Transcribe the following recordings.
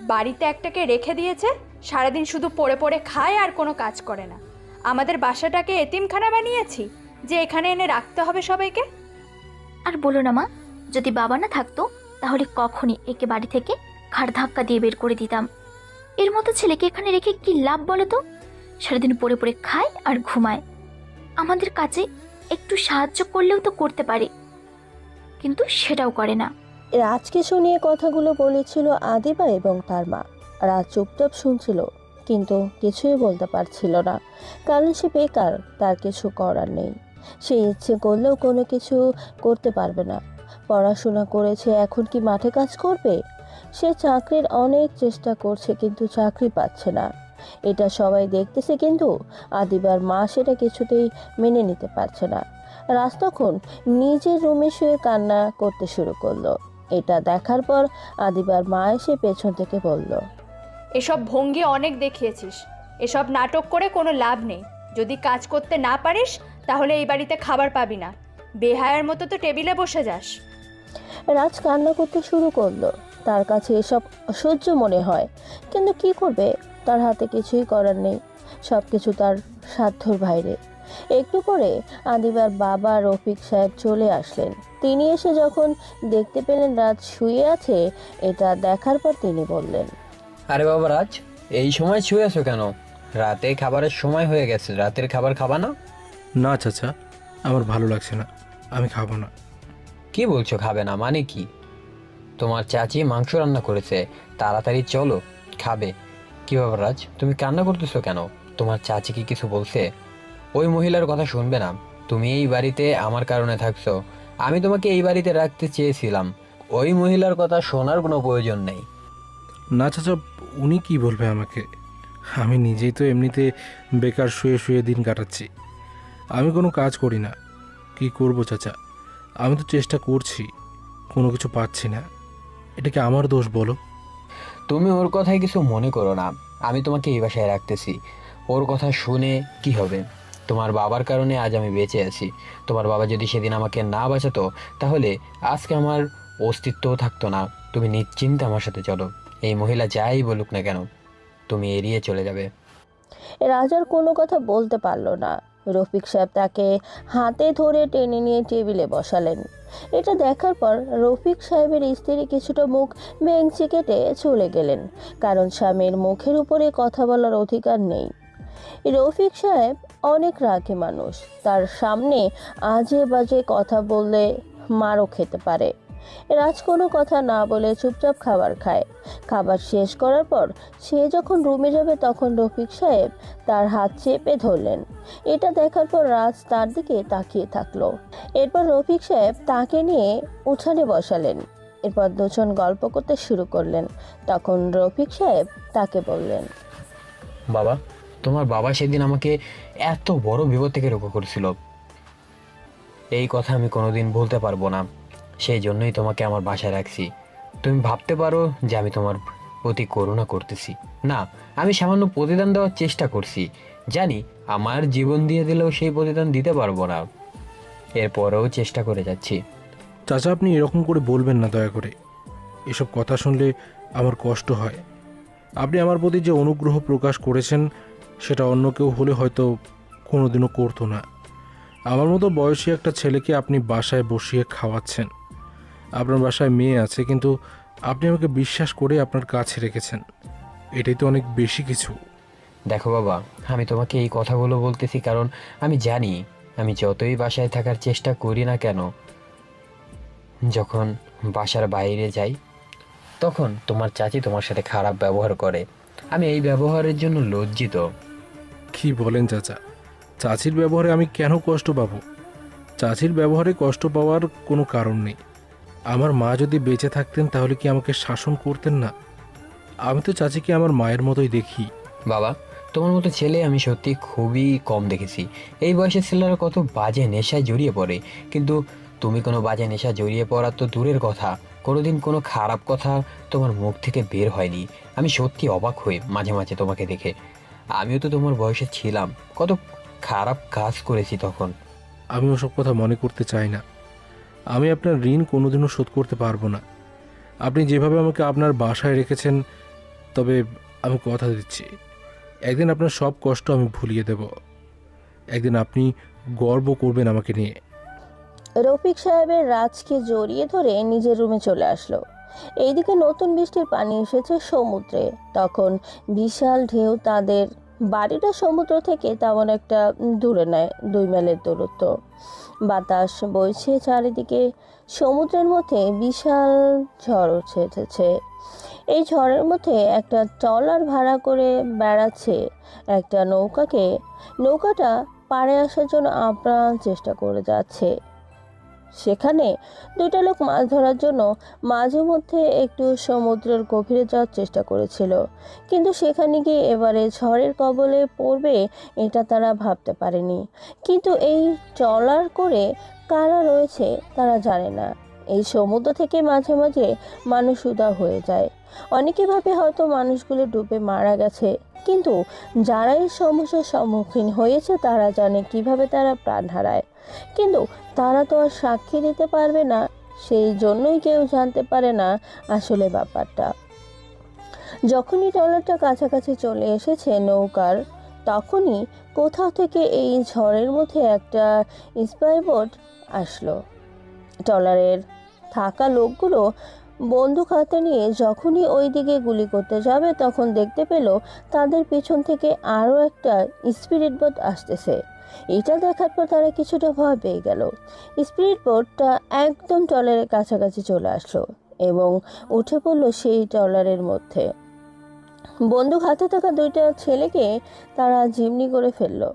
বাড়িতে একটাকে রেখে দিয়েছে, সারাদিন শুধু পড়ে পড়ে খায় আর কোনো কাজ করে না। আমাদের বাসাটাকে এতিমখানা বানিয়েছি যে এখানে এনে রাখতে হবে সবাইকে। আর বলো না মা, যদি বাবা না থাকতো তাহলে কখনই একে বাড়ি থেকে ঘাড় ধাক্কা দিয়ে বের করে দিতাম। এর মতো ছেলেকে এখানে রেখে কি লাভ বলো তো? সারাদিন পড়ে পড়ে খায় আর ঘুমায়। আমাদের কাছে একটু সাহায্য করলেও তো করতে পারে, কিন্তু সেটাও করে না। রাজকে শুনিয়ে কথাগুলো বলেছিল আদিবা এবং তার মা। রাজ চুপচাপ শুনছিল, কিন্তু কিছুই বলতে পারছিল না, কারণ সে বেকার, তার কিছু করার নেই। সে ইচ্ছে করলেও কোনো কিছু করতে পারবে না। পড়াশোনা করেছে, এখন কি মাঠে কাজ করবে? সে চাকরির অনেক চেষ্টা করছে, কিন্তু চাকরি পাচ্ছে না। এটা সবাই দেখতেছে, কিন্তু আদিবার মা সেটা কিছুতেই মেনে নিতে পারছে না। রাজ তখন নিজের রুমে শুয়ে কান্না করতে শুরু করলো। এটা দেখার পর আদিবার মা এসে পেছন থেকে বলল, এসব ভঙ্গি অনেক দেখিয়েছিস, এসব নাটক করে কোনো লাভ নেই। যদি কাজ করতে না পারিস তাহলে এই বাড়িতে খাবার পাবি না। বেহায়ার মতো তো টেবিলে বসে যাস। রাজ কান্না করতে শুরু করলো। তার কাছে এসব অসহ্য মনে হয়, কিন্তু কি করবে, তার হাতে কিছুই করার নেই। সব কিছু তার সাধ্যর বাইরে। একটু পরে আদিবার বাবা রফিক সাহেব চলে আসলেন। তিনি এসে যখন দেখতে পেলেন রাজ শুয়ে আছে, এটা দেখার পর তিনি বললেন, আরে বাবা রাজ, এই সময় শুয়ে আছো কেন? রাতে খাবারের সময় হয়ে গেছে, রাতের খাবার খাবা না? না চাচা, আমার ভালো লাগছে না, আমি খাবো না। কি বলছো খাবে না? মানে কি? তোমার চাচি মাংস রান্না করেছে, তাড়াতাড়ি চলো খাবে। কি বাবা রাজ, তুমি কান্না করতেছো কেন? তোমার চাচি কি কিছু বলছে? ওই মহিলার কথা শুনবে না। তুমি এই বাড়িতে আমার কারণে থাকছো, আমি তোমাকে এই বাড়িতে রাখতে চেয়েছিলাম। ওই মহিলার কথা শোনার কোনো প্রয়োজন নেই। না চাচা, উনি কি বলবে আমাকে? আমি নিজেই তো এমনিতে বেকার শুয়ে শুয়ে দিন কাটাচ্ছি। আমি কোনো কাজ করি না, কি করব চাচা? আমি তো চেষ্টা করছি, কোনো কিছু পাচ্ছি না। এটা কি আমার দোষ বলো? তুমি ওর কথায় কিছু মনে করো না, আমি তোমাকে এই বাসায় রাখতেছি। ওর কথা শুনে কি হবে? তোমার বাবার কারণে আজ আমি বেঁচে আছি। তোমার বাবা যদি সেদিন আমাকে না বাঁচাতো, তাহলে আজকে আমার অস্তিত্বও থাকতো না। তুমি নিশ্চিন্তে আমার সাথে চলো, এই মহিলা যাই বলুক না কেন তুমি এড়িয়ে চলে যাবে। রাজার কোনো কথা বলতে পারল না। রফিক সাহেব তাকে হাতে ধরে টেনে নিয়ে টেবিলে বসালেন। এটা দেখার পর রফিক সাহেবের স্ত্রী কিছুটা মুখ ভেঙচি কেটে চলে গেলেন, কারণ স্বামীর মুখের উপরে কথা বলার অধিকার নেই। রফিক সাহেব অনেক রাগী মানুষ, তার সামনে আজে বাজে কথা বললে মারও খেতে পারে। রাজ কোনো কথা না বলে চুপচাপ খাবার খায়। খাবার শেষ করার পর সে যখন রুমে যাবে, তখন রফিক সাহেব তার হাত চেপে ধরলেন। এটা দেখার পর রাজ তার দিকে তাকিয়ে থাকলো। এরপর রফিক সাহেব তাকে নিয়ে উঠানে বসালেন। এরপর দুজন গল্প করতে শুরু করলেন। তখন রফিক সাহেব তাকে বললেন, বাবা, তোমার বাবা সেদিন আমাকে এত বড় বিপদ থেকে রক্ষা করেছিল, এই কথা আমি কোনোদিন ভুলতে পারবো না। সেই জন্যই তোমাকে আমার বাসায় রাখছি। তুমি ভাবতে পারো যে আমি তোমার প্রতি করুণা করতেছি, না, আমি সামান্য প্রতিদান দেওয়ার চেষ্টা করছি। জানি আমার জীবন দিয়ে দিলেও সেই প্রতিদান দিতে পারবো না, এরপরেও চেষ্টা করে যাচ্ছি। চাচা, আপনি এরকম করে বলবেন না দয়া করে। এসব কথা শুনলে আমার কষ্ট হয়। আপনি আমার প্রতি যে অনুগ্রহ প্রকাশ করেছেন, সেটা অন্য কেউ হলে হয়তো কোনোদিনও করতো না। আমার মতো বয়সী একটা ছেলেকে আপনি বাসায় বসিয়ে খাওয়াচ্ছেন। আপনার বাসায় মেয়ে আছে, কিন্তু আপনি আমাকে বিশ্বাস করে আপনার কাছে রেখেছেন। এটাই তো অনেক বেশি কিছু। দেখো বাবা, আমি তোমাকে এই কথাগুলো বলতেছি কারণ আমি জানি আমি যতই বাসায় থাকার চেষ্টা করি না কেন, যখন বাসার বাইরে যাই তখন তোমার চাচি তোমার সাথে খারাপ ব্যবহার করে। আমি এই ব্যবহারের জন্য লজ্জিত। কি বলেন চাচা? চাচির ব্যবহারে আমি কেন কষ্ট পাবো? চাচির ব্যবহারে কষ্ট পাওয়ার কোনো কারণ নেই। আমার মা যদি বেঁচে থাকতেন তাহলে কি আমাকে শাসন করতেন না? আমি তো চাচিকে আমার মায়ের মতোই দেখি। বাবা, তোমার মতো ছেলে আমি সত্যি খুবই কম দেখেছি। এই বয়সের ছেলেরা কত বাজে নেশায় জড়িয়ে পড়ে, কিন্তু তুমি কোনো বাজে নেশা জড়িয়ে পড়া তো দূরের কথা, কোনোদিন কোনো খারাপ কথা তোমার মুখ থেকে বের হয়নি। আমি সত্যি অবাক হই মাঝে মাঝে তোমাকে দেখে। আমিও তো তোমার বয়সে ছিলাম, কত খারাপ কাজ করেছি তখন। আমি ওসব কথা মনে করতে চাই না। আমি আপনার ঋণ কোনোদিনও শোধ করতে পারবো না। আপনি যেভাবে আমাকে আপনার বাসায় রেখেছেন, তবে আমি কথা দিচ্ছি, একদিন আপনার সব কষ্ট আমি ভুলিয়ে দেব। একদিন আপনি গর্ব করবেন আমাকে নিয়ে। রফিক সাহেবের রাজকে জড়িয়ে ধরে নিজের রুমে চলে আসলো। এইদিকে নতুন বৃষ্টির পানি এসেছে সমুদ্রে। তখন বিশাল ঢেউ তাদের বাড়িটা সমুদ্র থেকে তেমন একটা দূরে নয়, 2 মাইলের দূরত্ব। বাতাস বইছে চারিদিকে। সমুদ্রের মধ্যে বিশাল ঝড় উঠেছে। এই ঝড়ের মধ্যে একটা ট্রলার ভাড়া করে বেড়াচ্ছে একটা নৌকাটা পাড়ে আসার জন্য আপ্রাণ চেষ্টা করে যাচ্ছে। সেখানে 2টা লোক মাছ ধরার জন্য মাঝে মধ্যে একটু সমুদ্রের গভীরে যাওয়ার চেষ্টা করেছিল, কিন্তু সেখানে গিয়ে এবারে ঝড়ের কবলে পড়বে এটা তারা ভাবতে পারেনি। কিন্তু এই ট্রলার করে কারা রয়েছে তারা জানে না। এই সমুদ্র থেকে মাঝে মাঝে মানুষ উধাও হয়ে যায়। অনেকে ভাবে হয়তো মানুষগুলো ডুবে মারা গেছে, কিন্তু যারা এই সমস্যার সম্মুখীন হয়েছে তারা জানে কিভাবে তারা প্রাণ হারায়। কিন্তু তারা তো আর সাক্ষী দিতে পারবে না, সেই জন্যই কেউ জানতে পারে না আসলে ব্যাপারটা। যখনই ট্রলারটা কাছাকাছি চলে এসেছে নৌকার, তখনই কোথাও থেকে এই ঝড়ের মধ্যে একটা স্পাইবোট আসলো। ট্রলারের থাকা লোকগুলো বন্দুক হাতে নিয়ে যখনই ওই দিকে গুলি করতে যাবে, তখন দেখতে পেল তাদের পেছন থেকে আরও একটা স্পিরিট বোট আসতেছে। এটা দেখার পর তারা কিছুটা ভয় পেয়ে গেল। স্পিরিট বোটটা একদম ট্রলারের কাছাকাছি চলে আসলো এবং উঠে পড়লো সেই ট্রলারের মধ্যে। বন্দুক হাতে থাকা 2টা ছেলেকে তারা জিম্মি করে ফেললো।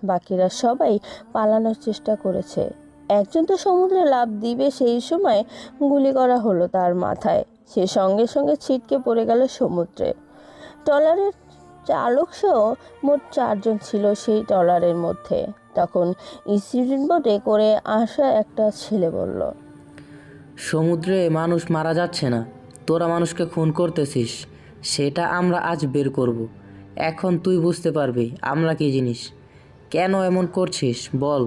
বাকিরা সবাই পালানোর চেষ্টা করেছে। একজন তো সমুদ্রে লাফ দিবে, সেই সময় গুলি করা হলো তার মাথায়। সে সঙ্গে সঙ্গে ছিটকে পড়ে গেল সমুদ্রে। ট্রলারের চালক সহ মোট 4 জন ছিল সেই ট্রলারের মধ্যে। তখন স্পিরিট বোটে করে আসা একটা ছেলে বলল, সমুদ্রে মানুষ মারা যাচ্ছে না, তোরা মানুষকে খুন করতেছিস, সেটা আমরা আজ বের করব। এখন তুই বুঝতে পারবি আমরা কি জিনিস, কেন এমন করছিস বল।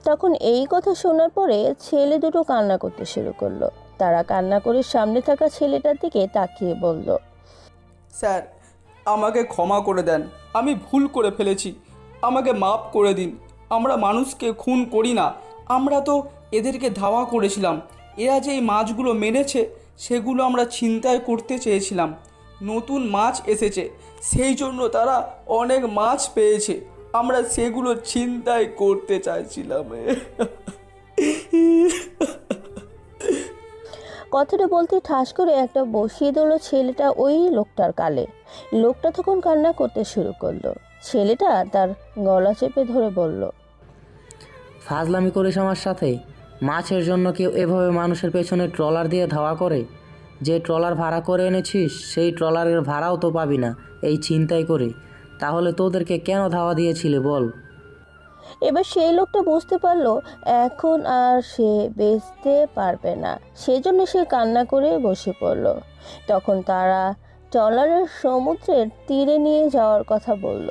তখন এই কথা শোনার পরে ছেলে দুটো কান্না করতে শুরু করলো। তারা কান্না করে সামনে থাকা ছেলেটার দিকে তাকিয়ে বলল, স্যার, আমাকে ক্ষমা করে দেন, আমি ভুল করে ফেলেছি, আমাকে মাফ করে দিন। আমরা মানুষকে খুন করি না, আমরা তো এদেরকে ধাওয়া করেছিলাম। এরা যে এই মাছগুলো মেরেছে সেগুলো আমরা ছিনতাই করতে চেয়েছিলাম। নতুন মাছ এসেছে, সেই জন্য তারা অনেক মাছ পেয়েছে, আমরা সেগুলো ছিনতাই করতে চাইছিলাম। কথাটা বলতে ঠাস করে একটা বসিয়ে দিল ছেলেটা ওই লোকটার গালে। লোকটা তখন কান্না করতে শুরু করলো। ছেলেটা তার গলা চেপে ধরে বলল, ফাজলামি করিস আমার সাথে? মাছের জন্য কেউ এভাবে মানুষের পেছনে ট্রলার দিয়ে ধাওয়া করে? যে ট্রলার ভাড়া করে এনেছিস সেই ট্রলারের ভাড়াও তো পাবি না এই ছিনতাই করে, তাহলে তোদেরকে কেন ধাওয়া দিয়েছিলে বল। এবার সেই লোকটা বুঝতে পারলো এখন আর সে বেচতে পারবে না, সেজন্য সে কান্না করে বসে পড়ল। তখন তারা ট্রলারের সমুদ্রের তীরে নিয়ে যাওয়ার কথা বলল।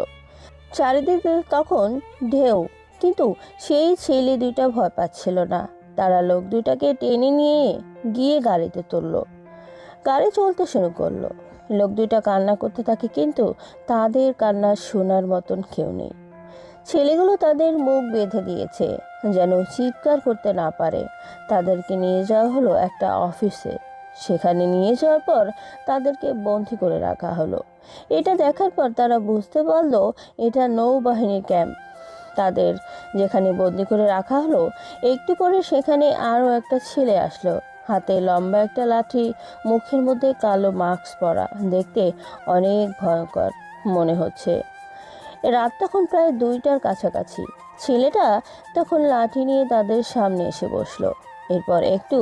চারিদিকে তখন ঢেউ, কিন্তু সেই ছেলে 2টা ভয় পাচ্ছিল না। তারা লোক 2টাকে টেনে নিয়ে গিয়ে গাড়িতে তুলল। গাড়ি চলতে শুরু করলো। লোক 2টা কান্না করতে থাকে, কিন্তু তাদের কান্না শোনার মতন কেউ নেই। ছেলেগুলো তাদের মুখ বেঁধে দিয়েছে যেন চিৎকার করতে না পারে। তাদেরকে নিয়ে যাওয়া হলো একটা অফিসে। সেখানে নিয়ে যাওয়ার পর তাদেরকে বন্দি করে রাখা হলো। এটা দেখার পর তারা বুঝতে পারলো এটা নৌবাহিনীর ক্যাম্প। তাদের যেখানে বন্দি করে রাখা হলো, একটু পরে সেখানে আরও একটা ছেলে আসলো। হাতে লম্বা একটা লাঠি, মুখের মধ্যে কালো মাস্ক পরা, দেখতে অনেক ভয়ঙ্কর মনে হচ্ছে। রাত তখন প্রায় 2টার কাছাকাছি। ছেলেটা তখন লাঠি নিয়ে তাদের সামনে এসে বসলো। এরপর একটু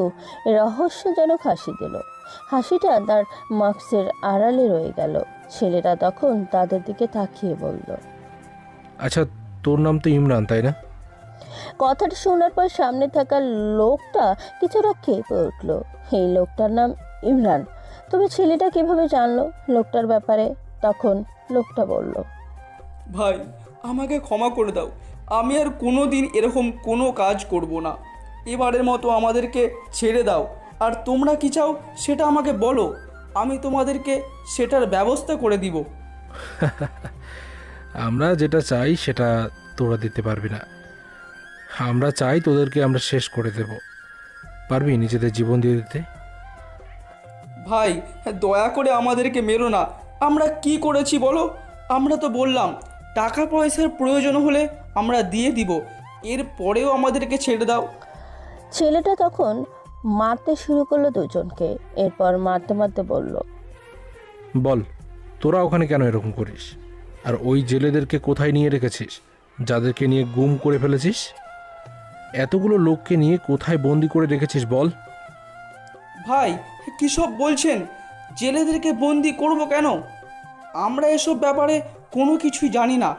রহস্যজনক হাসি দিল। হাসিটা তার মাস্কের আড়ালে রয়ে গেল। ছেলেটা তখন তাদের দিকে তাকিয়ে বলল, আচ্ছা, তোর নাম তো ইমরান, তাই না? কথাটা শোনার পর সামনে থাকা লোকটা কিছুটা ক্ষেপে উঠল। এই লোকটার নাম ইমরান। তবে ছেলেটা কিভাবে জানলো লোকটার ব্যাপারে? তখন লোকটা বলল, ভাই, আমাকে ক্ষমা করে দাও, আমি আর কোনো দিন এরকম কোনো কাজ করব না। এবারের মতো আমাদেরকে ছেড়ে দাও, আর তোমরা কি চাও সেটা আমাকে বলো। আমি তোমাদেরকে সেটার ব্যবস্থা করে দিব। আমরা যেটা চাই সেটা তোরা দিতে পারবি না। আমরা চাই তোদেরকে আমরা শেষ করে দেব। পারবি নিজেদের জীবন দিয়ে দিতে? ভাই, দয়া করে আমাদেরকে মেরো না। আমরা কি করেছি বলো? আমরা তো বললাম টাকা পয়সার প্রয়োজন হলে আমরা দিয়ে দিব, এর পরেও আমাদেরকে ছেড়ে দাও। ছেলেটা তখন মারতে শুরু করলো দুজনকে। এরপর মারতে মারতে বলল, বল, তোরা ওখানে কেন এরকম করিস? আর ওই জেলেদেরকে কোথায় নিয়ে রেখেছিস যাদেরকে নিয়ে গুম করে ফেলেছিস? এতগুলো লোককে নিয়ে কোথায় বন্দি করে রেখেছিস বল? ভাই, কী সব বলছেন? জেলেদেরকে বন্দি করব কেন? আমরা এসব ব্যাপারে কোনো কিছুই জানি না।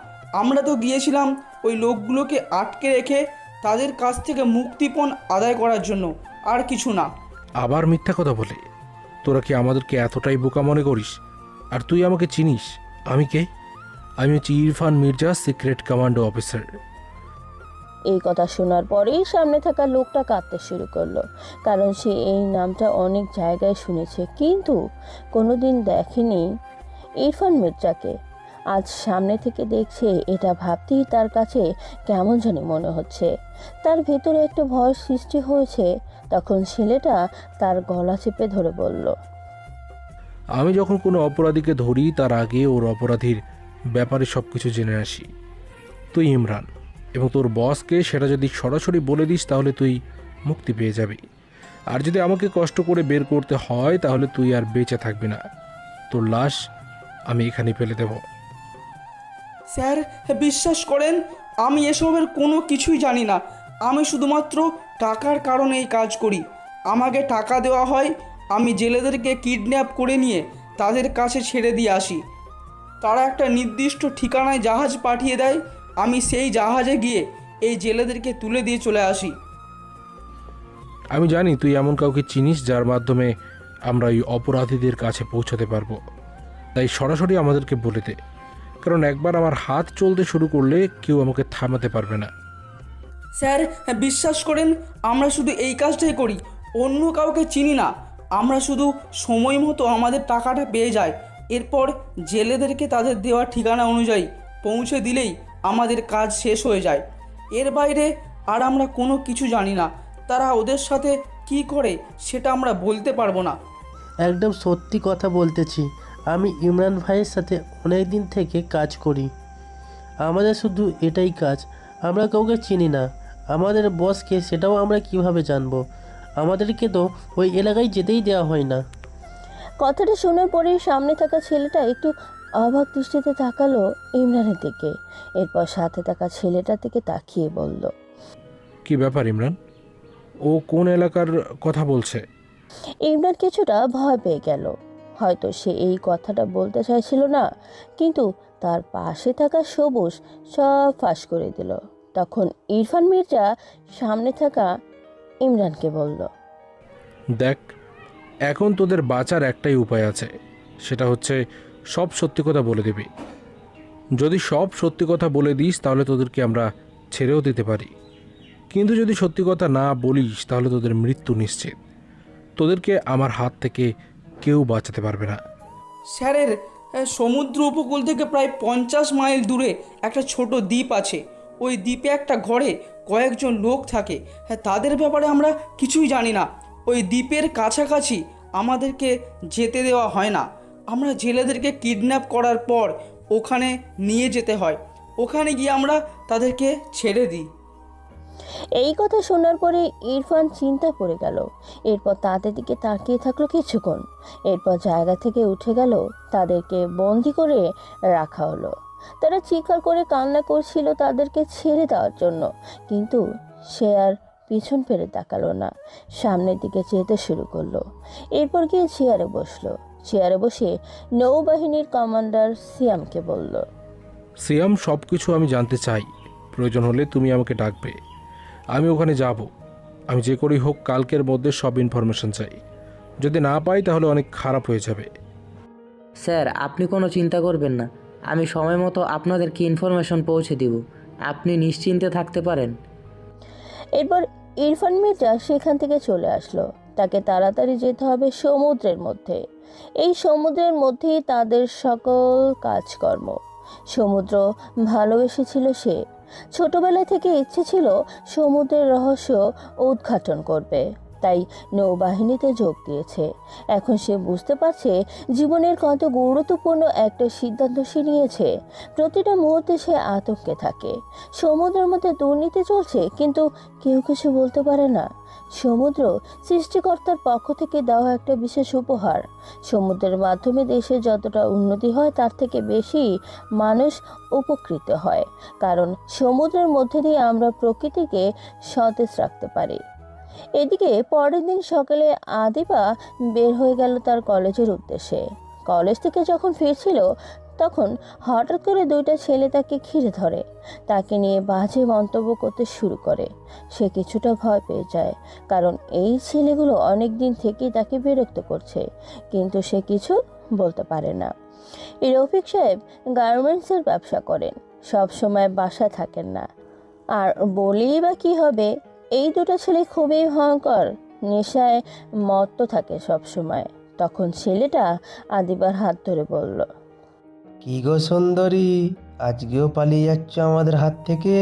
আমরা তো গিয়েছিলাম ওই লোকগুলোকে আটকে রেখে তাদের কাছ থেকে মুক্তিপণ আদায় করার জন্য, আর কিছু না। আবার মিথ্যা কথা বলে? তোরা কি আমাদেরকে এতটাই বোকা মনে করিস? আর তুই আমাকে চিনিস? আমি কে? আমি হচ্ছি Irfan Mirza, secret commando officer. এই কথা শোনার পরেই সামনে থাকা লোকটা কাঁদতে শুরু করলো, কারণ সে এই নামটা অনেক জায়গায় শুনেছে কিন্তু কোনোদিন দেখেনি ইরফান মির্জাকে। আজ সামনে থেকে দেখছে, এটা ভাবতেই তার কাছে কেমন জানি মনে হচ্ছে। তার ভেতরে একটা ভয় সৃষ্টি হয়েছে। তখন ছেলেটা তার গলা চেপে ধরে বলল, আমি যখন কোনো অপরাধীকে ধরি তার আগে ওর অপরাধীর ব্যাপারে সব কিছু জেনে আসি। তুই ইমরান এবং তোর বসকে সেটা যদি সরাসরি বলে দিস তাহলে তুই মুক্তি পেয়ে যাবি। আর যদি আমাকে কষ্ট করে বের করতে হয় তাহলে তুই আর বেঁচে থাকবি না। তোর লাশ আমি এখানে ফেলে দেব। স্যার, বিশ্বাস করেন, আমি এসবের কোনো কিছুই জানি না। আমি শুধুমাত্র টাকার কারণে এই কাজ করি। আমাকে টাকা দেওয়া হয়, আমি জেলেদেরকে কিডন্যাপ করে নিয়ে তাদের কাছে ছেড়ে দিয়ে আসি। তারা একটা নির্দিষ্ট ঠিকানায় জাহাজ পাঠিয়ে দেয়, আমি সেই জাহাজে গিয়ে এই জেলেদেরকে তুলে দিয়ে চলে আসি। আমি জানি তুই এমন কাউকে চিনিস যার মাধ্যমে আমরা এই অপরাধীদের কাছে পৌঁছাতে পারবো। তাই সরাসরি আমাদেরকে বলে দে, কারণ একবার আমার হাত চলতে শুরু করলে কেউ আমাকে থামাতে পারবে না। স্যার, বিশ্বাস করেন, আমরা শুধু এই কাজটাই করি, অন্য কাউকে চিনি না। আমরা শুধু সময় মতো আমাদের টাকাটা পেয়ে যাই, এরপর জেলেদেরকে তাদের দেওয়া ঠিকানা অনুযায়ী পৌঁছে দিলেই আমাদের কাজ শেষ হয়ে যায়। এর বাইরে আর আমরা কোনো কিছু জানি না। তারা ওদের সাথে কি করে সেটা আমরা বলতে পারবো না। একদম সত্যি কথা বলতেছি, আমি ইমরান ভাইয়ের সাথে অনেক দিন থেকে কাজ করি। আমাদের শুধু এটাই কাজ, আমরা কাউকে চিনি না। আমাদের বসকে সেটাও আমরা কিভাবে জানবো? আমাদেরকে তো ওই এলাকায় যেতেই দেওয়া হয় না। কথাটা শোনার পরেই সামনে থাকা ছেলেটা একটু অবাক দৃষ্টিতে তাকালো ইমরানের দিকে। এরপর সাথে থাকা ছেলেটার দিকে তাকিয়ে বলল, কি ব্যাপার ইমরান? ও কোন এলাকার কথা বলছে? ইমরান কিছুটা ভয় পেয়ে গেল। হয়তো সে এই কথাটা বলতে চাইছিল না, কিন্তু তার পাশে থাকা সবুজ সব ফাঁস করে দিল। তখন ইরফান মির্জা সামনে থাকা ইমরানকে বলল, দেখ, এখন তোদের বাঁচার একটাই উপায় আছে, সেটা হচ্ছে সব সত্যি কথা বলে দিবি। যদি সব সত্যি কথা বলে দিস তাহলে তোদেরকে আমরা ছেড়েও দিতে পারি, কিন্তু যদি সত্যি কথা না বলিস তাহলে তোদের মৃত্যু নিশ্চিত। তোদেরকে আমার হাত থেকে কেউ বাঁচাতে পারবে না। স্যারের সমুদ্র উপকূল থেকে প্রায় 50 মাইল দূরে একটা ছোট দ্বীপ আছে। ওই দ্বীপে একটা ঘরে কয়েকজন লোক থাকে। তাদের ব্যাপারে আমরা কিছুই জানি না। ওই দ্বীপের কাছাকাছি আমাদেরকে যেতে দেওয়া হয় না। আমরা জেলেদেরকে কিডন্যাপ করার পর ওখানে নিয়ে যেতে হয়। ওখানে গিয়ে আমরা তাদেরকে ছেড়ে দিই। এই কথা শোনার পরে ইরফান চিন্তা পড়ে গেল। এরপর তাদের দিকে তাকিয়ে থাকলো কিছুক্ষণ। এরপর জায়গা থেকে উঠে গেল। তাদেরকে বন্দি করে রাখা হলো। তারা চিৎকার করে কান্না করছিল তাদেরকে ছেড়ে দেওয়ার জন্য, কিন্তু সে আর পিছন ফিরে তাকালো না, সামনের দিকে যেতে শুরু করলো। এরপর গিয়ে চেয়ারে বসলো। চেয়ারে বসে নৌবাহিনীর কমান্ডার সিয়ামকে বলল, সিয়াম, সব কিছু আমি জানতে চাই। প্রয়োজন হলে তুমি আমাকে ডাকবে, আমি ওখানে যাব। আমি যে করেই হোক কালকের মধ্যে সব ইনফরমেশন চাই। যদি না পাই তাহলে অনেক খারাপ হয়ে যাবে। স্যার, আপনি কোনো চিন্তা করবেন না, আমি সময় মতো আপনাদেরকে ইনফরমেশন পৌঁছে দিব। আপনি নিশ্চিন্তে থাকতে পারেন। এরপর ইরফান মির্জা সেখান থেকে চলে আসলো। তাকে তাড়াতাড়ি যেতে হবে সমুদ্রের মধ্যে। এই সমুদ্রের মধ্যেই তাদের সকল কাজকর্ম। সমুদ্র ভালোবেসেছিল সে। ছোটবেলা থেকে ইচ্ছে ছিল সমুদ্রের রহস্য উদ্ঘাটন করবে, তাই নৌবাহিনীতে যোগ দিয়েছে। এখন সে বুঝতে পারছে জীবনের কত গুরুত্বপূর্ণ একটা সিদ্ধান্ত সে নিয়েছে। প্রতিটা মুহূর্তে সে আতঙ্কে থাকে। সমুদ্রের মধ্যে দুর্নীতি চলছে, কিন্তু কেউ কিছু বলতে পারে না। সমুদ্র সৃষ্টিকর্তার পক্ষ থেকে দেওয়া একটা বিশেষ উপহার। সমুদ্রের মাধ্যমে দেশে যতটা উন্নতি হয় তার থেকে বেশি মানুষ উপকৃত হয়, কারণ সমুদ্রের মধ্যে দিয়ে আমরা প্রকৃতিকে সতেজ রাখতে পারি। এদিকে পরের দিন সকালে আদিবা বের হয়ে গেল তার কলেজের উদ্দেশ্যে। কলেজ থেকে যখন ফিরছিল তখন হঠাৎ করে দুইটা ছেলে তাকে ঘিরে ধরে। তাকে নিয়ে বাজে মন্তব্য করতে শুরু করে। সে কিছুটা ভয় পেয়ে যায়, কারণ এই ছেলেগুলো অনেক দিন থেকেই তাকে বিরক্ত করছে, কিন্তু সে কিছু বলতে পারে না। এই রফিক সাহেব গার্মেন্টসের ব্যবসা করেন, সব সময় বাসায় থাকেন না। আর বলেই বা কী হবে, এই দুটো ছেলে খুবই ভয়ঙ্কর, নেশায় মত্ত থাকে সব সময়। তখন ছেলেটা আদিবার হাত ধরে বলল, কি গো সুন্দরী, আজকেও পালিয়ে যাচ্ছ আমাদের হাত থেকে?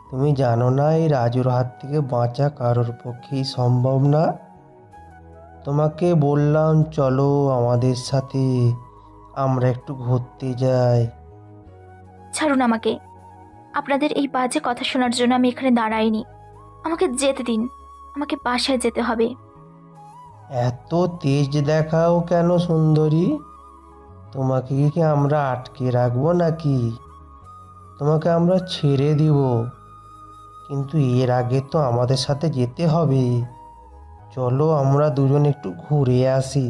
তুমি জানো না এই রাজুর হাত থেকে বাঁচা কারোর পক্ষেই সম্ভব না? তোমাকে বললাম চলো আমাদের সাথে, আমরা একটু ঘুরতে যাই। ছাড়ুন আমাকে। আপনাদের এই বাজে কথা শোনার জন্য আমি এখানে দাঁড়াইনি। আমাকে যেতে দিন, আমাকে বাসায় যেতে হবে। এত তেজ দেখাও কেন সুন্দরী? তোমাকে কি আমরা আটকে রাখবো নাকি? তোমাকে আমরা ছেড়ে দিব, কিন্তু এর আগে তো আমাদের সাথে যেতে হবে। চলো আমরা দুজন একটু ঘুরে আসি।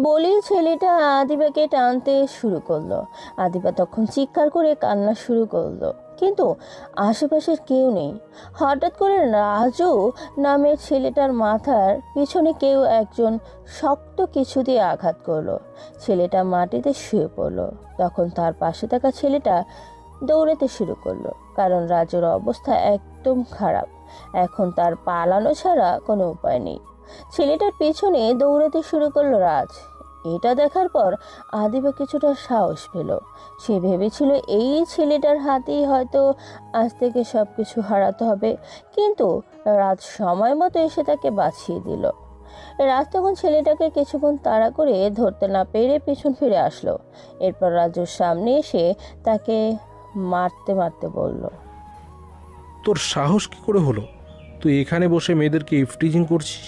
বলেই ছেলেটা আদিবাকে টানতে শুরু করলো। আদিবা তখন চিৎকার করে কান্না শুরু করলো, কিন্তু আশেপাশের কেউ নেই। হঠাৎ করে রাজু নামের ছেলেটার মাথার পিছনে কেউ একজন শক্ত কিছু দিয়ে আঘাত করলো। ছেলেটা মাটিতে শুয়ে পড়লো। তখন তার পাশে থাকা ছেলেটা দৌড়াতে শুরু করলো, কারণ রাজুর অবস্থা একদম খারাপ। এখন তার পালানো ছাড়া কোনো উপায় নেই। ছেলেটার পেছনে দৌড়াতে শুরু করলো রাজ। এটা দেখার পর আদিবা কিছুটা সাহস পেল। সে ভেবেছিল এই ছেলেটার হাতেই হয়তো আজ থেকে সব কিছু হারাতে হবে, কিন্তু রাজ সময় মতো এসে তাকে বাঁচিয়ে দিল। রাজ তখন ছেলেটাকে কিছুক্ষণ তাড়া করে ধরতে না পেরে পেছন ফিরে আসলো। এরপর রাজুর সামনে এসে তাকে মারতে মারতে বলল, তোর সাহস কি করে হলো? তুই এখানে বসে মেয়েদেরকে ইফটিজিং করছিস?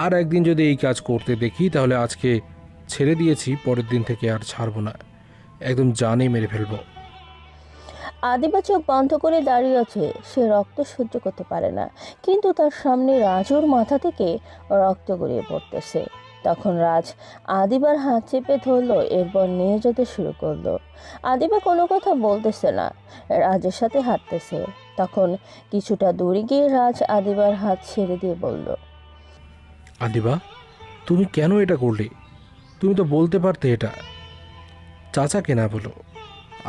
আর একদিন যদি এই কাজ করতে দেখি তাহলে আজকে ছেড়ে দিয়েছি, পরের দিন থেকে আর ছাড়বো না, একদম জানে মেরে ফেলবো। আদিবা চোখ বন্ধ করে দাঁড়িয়ে আছে। সে রক্ত সহ্য করতে পারে না, কিন্তু তার সামনে রাজুর মাথা থেকে রক্ত গড়িয়ে পড়তেছে। তখন রাজ আদিবার হাত চেপে ধরলো, এরপর নিয়ে যেতে শুরু করলো। আদিবা কোনো কথা বলতেছে না, রাজের সাথে হাঁটতেছে। তখন কিছুটা দূরে গিয়ে রাজ আদিবার হাত ছেড়ে দিয়ে বলল, আদিবা, তুমি কেন এটা করলে? তুমি তো বলতে পারতে এটা। চাচাকে না বলো,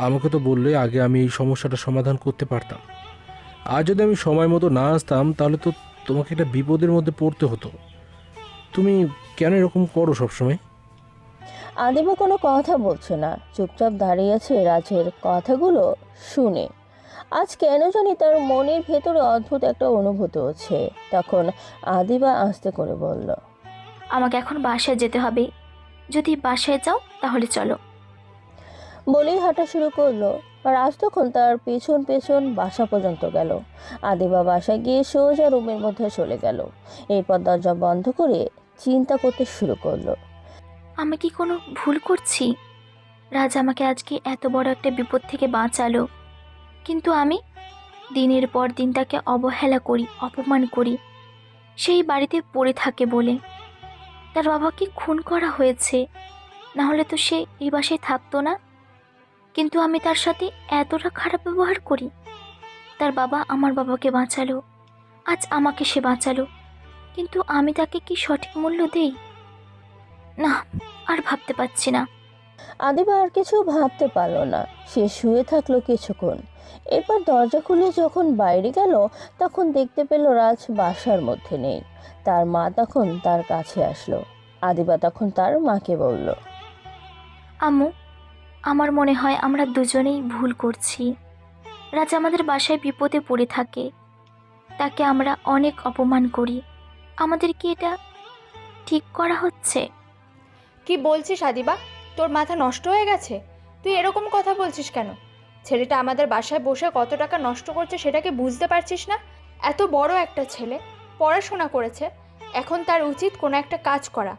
আমাকে তো বললে আগে আমি এই সমস্যাটা সমাধান করতে পারতাম। আর যদি আমি সময় মতো না আসতাম তাহলে তো তোমাকে একটা বিপদের মধ্যে পড়তে হতো। তুমি কেন এরকম করো সবসময়? আদিবা কোনো কথা বলছে না, চুপচাপ দাঁড়িয়ে আছে রাজের কথাগুলো শুনে। আজ কেন জানি তার মনের ভেতরে অদ্ভুত একটা অনুভূতি হচ্ছে। তখন আদিবা আস্তে করে বলল, আমাকে এখন বাসায় যেতে হবে। যদি বাসায় যাও তাহলে চলো। বলেই হাঁটা শুরু করলো। রাজ তখন তার পেছন পেছন বাসা পর্যন্ত গেল। আদিবা বাসায় গিয়ে সোজা রুমের মধ্যে চলে গেল। এরপর দরজা বন্ধ করে চিন্তা করতে শুরু করলো। আমি কি কোনো ভুল করছি? রাজ আমাকে আজকে এত বড় একটা বিপদ থেকে বাঁচালো, কিন্তু আমি দিনের পর দিন তাকে অবহেলা করি, অপমান করি। সেই বাড়িতে পড়ে থাকে বলে তার বাবাকে খুন করা হয়েছে, না হলে তো সে এই বাসায় থাকতো না। কিন্তু আমি তার সাথে এতটা খারাপ ব্যবহার করি। তার বাবা আমার বাবাকে বাঁচালো, আজ আমাকে সে বাঁচালো, কিন্তু আমি তাকে কি সঠিক মূল্য দেই? না, আর ভাবতে পারছি না। আদিবা আর কিছু ভাবতে পারল না। সে শুয়ে থাকলো কিছুক্ষণ। এরপর দরজা খুলে যখন বাইরে গেল তখন দেখতে পেল রাজ বাসার মধ্যে নেই। তার মা তখন তার কাছে আসলো। আদিবা তখন তার মাকে বলল, আম্মু, আমার মনে হয় আমরা দুজনেই ভুল করছি। রাজ আমাদের বাসায় বিপদে পড়ে থাকে, তাকে আমরা অনেক অপমান করি। আমাদের কি এটা ঠিক করা হচ্ছে? কি বলছিস আদিবা? তোর মাথা নষ্ট হয়ে গেছে? তুই এরকম কথা বলছিস কেন? ছেলেটা আমাদের বাসায় বসে কত টাকা নষ্ট করছে সেটা কি বুঝতে পারছিস না? এত বড় একটা ছেলে, পড়াশোনা করেছে, এখন তার উচিত কোনো একটা কাজ করা।